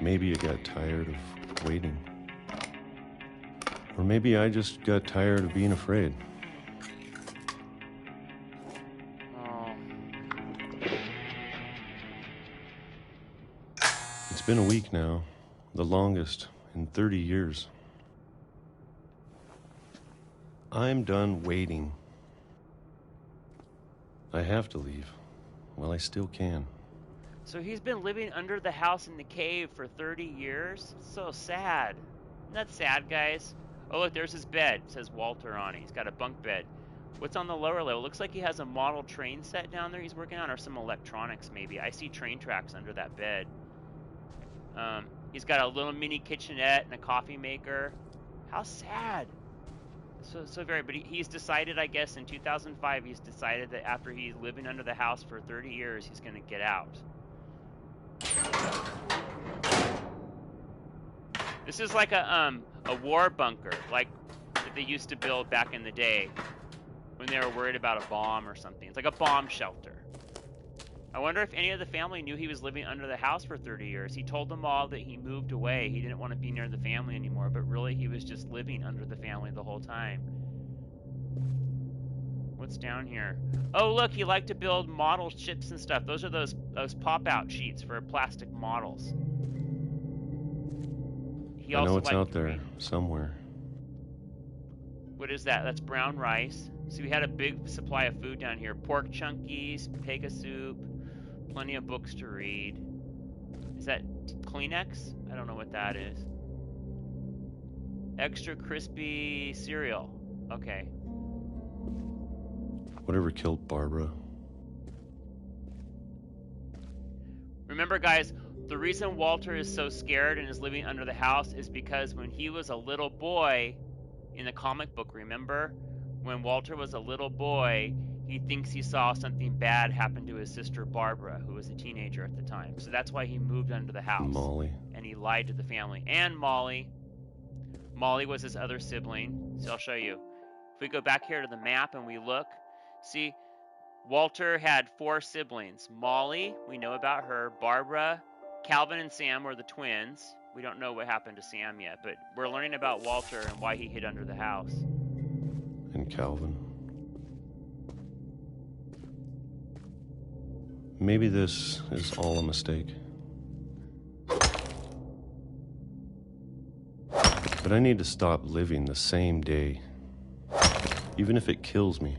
Maybe it got tired of waiting. Or maybe I just got tired of being afraid. Oh. It's been a week now, the longest in 30 years. I'm done waiting. I have to leave. Well, I still can. So he's been living under the house in the cave for 30 years? So sad. Isn't that sad, guys? Oh, look, there's his bed. It says Walter on it. He's got a bunk bed. What's on the lower level? Looks like he has a model train set down there he's working on, or some electronics, maybe. I see train tracks under that bed. He's got a little mini kitchenette and a coffee maker. How sad. But he's decided, I guess, in 2005, he's decided that after he's living under the house for 30 years, he's going to get out. This is like a war bunker, like that they used to build back in the day when they were worried about a bomb or something. It's like a bomb shelter. I wonder if any of the family knew he was living under the house for 30 years. He told them all that he moved away. He didn't want to be near the family anymore, but really he was just living under the family the whole time. What's down here? Oh, look, he liked to build model ships and stuff. Those are those pop-out sheets for plastic models. I know it's out there somewhere. What is that? That's brown rice. So we had a big supply of food down here. Pork chunkies, pega soup, plenty of books to read. Is that Kleenex? I don't know what that is. Extra crispy cereal. Okay. Whatever killed Barbara. Remember, guys, the reason Walter is so scared and is living under the house is because when he was a little boy in the comic book, remember? When Walter was a little boy, he thinks he saw something bad happen to his sister Barbara, who was a teenager at the time. So that's why he moved under the house. Molly. And he lied to the family. And Molly. Molly was his other sibling. So I'll show you. If we go back here to the map and we look, see, Walter had 4 siblings. Molly, we know about her. Barbara, Calvin and Sam were the twins. We don't know what happened to Sam yet, but we're learning about Walter and why he hid under the house. And Calvin. Maybe this is all a mistake. But I need to stop living the same day, even if it kills me.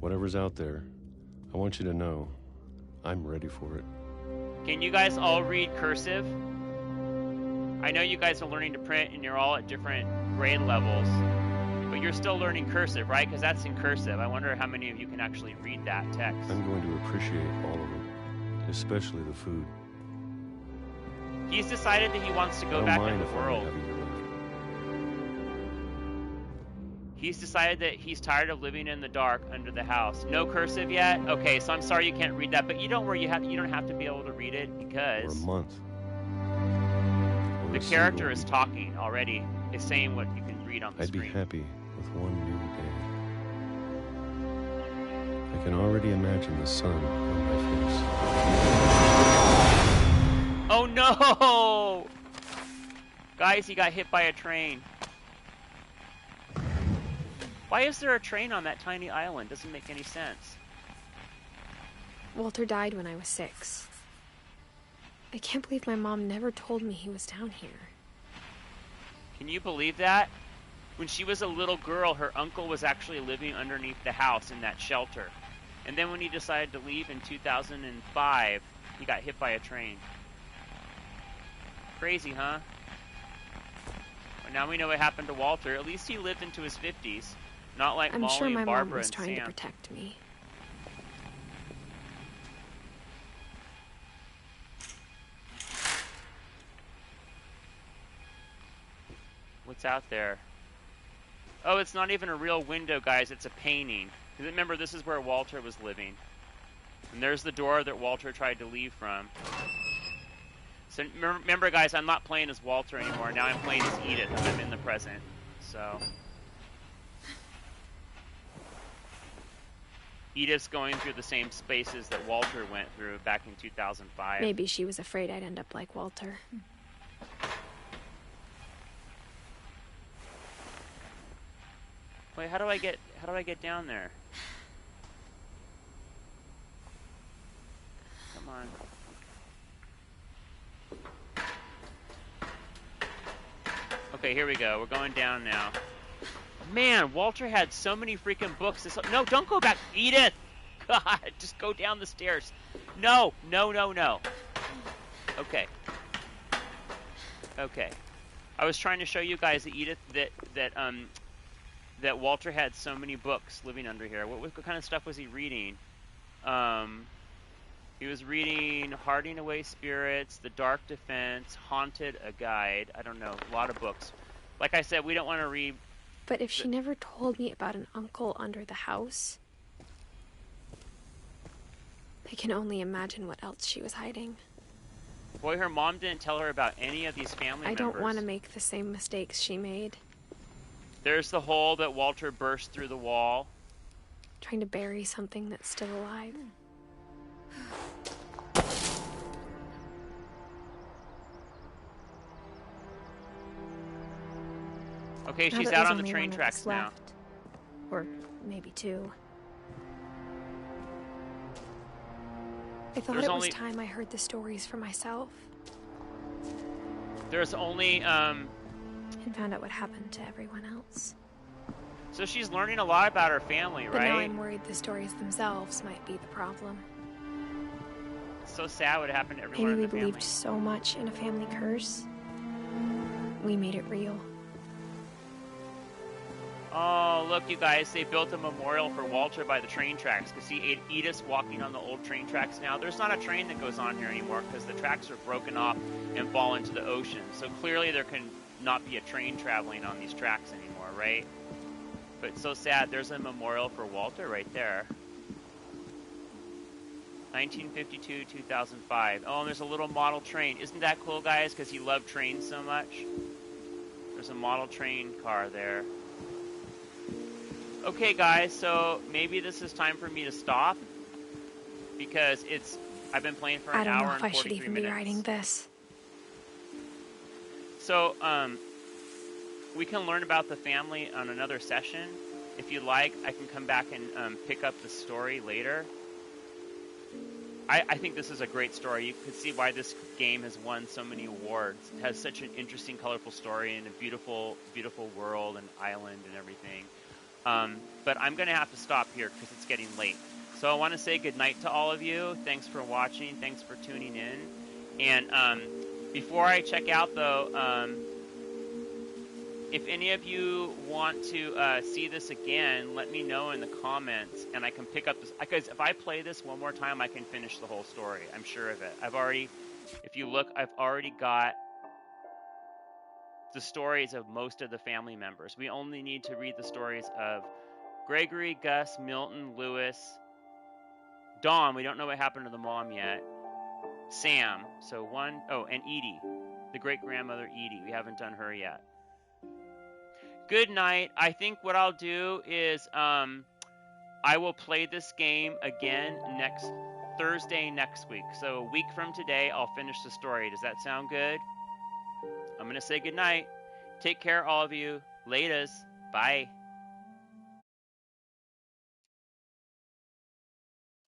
Whatever's out there, I want you to know I'm ready for it. Can you guys all read cursive? I know you guys are learning to print and you're all at different grade levels, but you're still learning cursive, right? Because that's in cursive. I wonder how many of you can actually read that text. I'm going to appreciate all of it, especially the food. He's decided that he wants to go back in the world. He's decided that he's tired of living in the dark under the house. No cursive yet? Okay, so I'm sorry you can't read that, but you don't worry, you don't have to be able to read it because... For a month. The character is talking already. Is saying what you can read on the screen. I'd be happy with one new day. I can already imagine the sun on my face. Oh no! Guys, he got hit by a train. Why is there a train on that tiny island? Doesn't make any sense. Walter died when I was 6. I can't believe my mom never told me he was down here. Can you believe that? When she was a little girl, her uncle was actually living underneath the house in that shelter. And then when he decided to leave in 2005, he got hit by a train. Crazy, huh? Well, now we know what happened to Walter. At least he lived into his 50s. Not like Molly sure and my Barbara mom was and trying Sam. to protect me. What's out there? Oh, it's not even a real window, guys. It's a painting. Remember, this is where Walter was living. And there's the door that Walter tried to leave from. So remember, guys, I'm not playing as Walter anymore. Now I'm playing as Edith, and I'm in the present. So... Edith's going through the same spaces that Walter went through back in 2005. Maybe she was afraid I'd end up like Walter. Wait, how do I get down there? Come on. Okay, here we go. We're going down now. Man, Walter had so many freaking books. No, don't go back. Edith! God, just go down the stairs. No, no, no, no. Okay. Okay. I was trying to show you guys that Edith, that Walter had so many books living under here. What kind of stuff was he reading? He was reading Harding Away Spirits, The Dark Defense, Haunted, a Guide. I don't know, a lot of books. Like I said, we don't want to read... But if she never told me about an uncle under the house, I can only imagine what else she was hiding. Boy, her mom didn't tell her about any of these family members. I don't want to make the same mistakes she made. There's the hole that Walter burst through the wall. Trying to bury something that's still alive. Okay, Now she's that out there's on the only train one of tracks us now. left. Or maybe two. I thought There's it only- was time I heard the stories for myself There's only, and found out what happened to everyone else. So she's learning a lot about her family, But now right? I'm worried the stories themselves might be the problem. It's so sad what happened to everyone Maybe in we the family. believed so much in a family curse. We made it real. Oh, look, you guys, they built a memorial for Walter by the train tracks. Because see Edith walking on the old train tracks now. There's not a train that goes on here anymore because the tracks are broken off and fall into the ocean. So clearly there can not be a train traveling on these tracks anymore, right? But it's so sad. There's a memorial for Walter right there. 1952, 2005. Oh, and there's a little model train. Isn't that cool, guys? Because he loved trains so much. There's a model train car there. Okay, guys, so maybe this is time for me to stop because I've been playing for an hour and 43 minutes. I don't know if I should even be writing this. So, we can learn about the family on another session. If you like, I can come back and pick up the story later. I think this is a great story. You could see why this game has won so many awards. It has such an interesting, colorful story and a beautiful, beautiful world and island and everything. But I'm going to have to stop here because it's getting late. So I want to say goodnight to all of you. Thanks for watching. Thanks for tuning in. And before I check out, though, if any of you want to see this again, let me know in the comments, and I can pick up this. Because if I play this one more time, I can finish the whole story. I'm sure of it. If you look, I've already got the stories of most of the family members. We only need to read the stories of Gregory, Gus, Milton, Lewis, Dawn. We don't know what happened to the mom yet. Sam. So and Edie, the great-grandmother Edie. We haven't done her yet. Good night. I think what I'll do is I will play this game again next Thursday next week. So a week from today, I'll finish the story. Does that sound good? I'm going to say good night. Take care, all of you. Laters. Bye.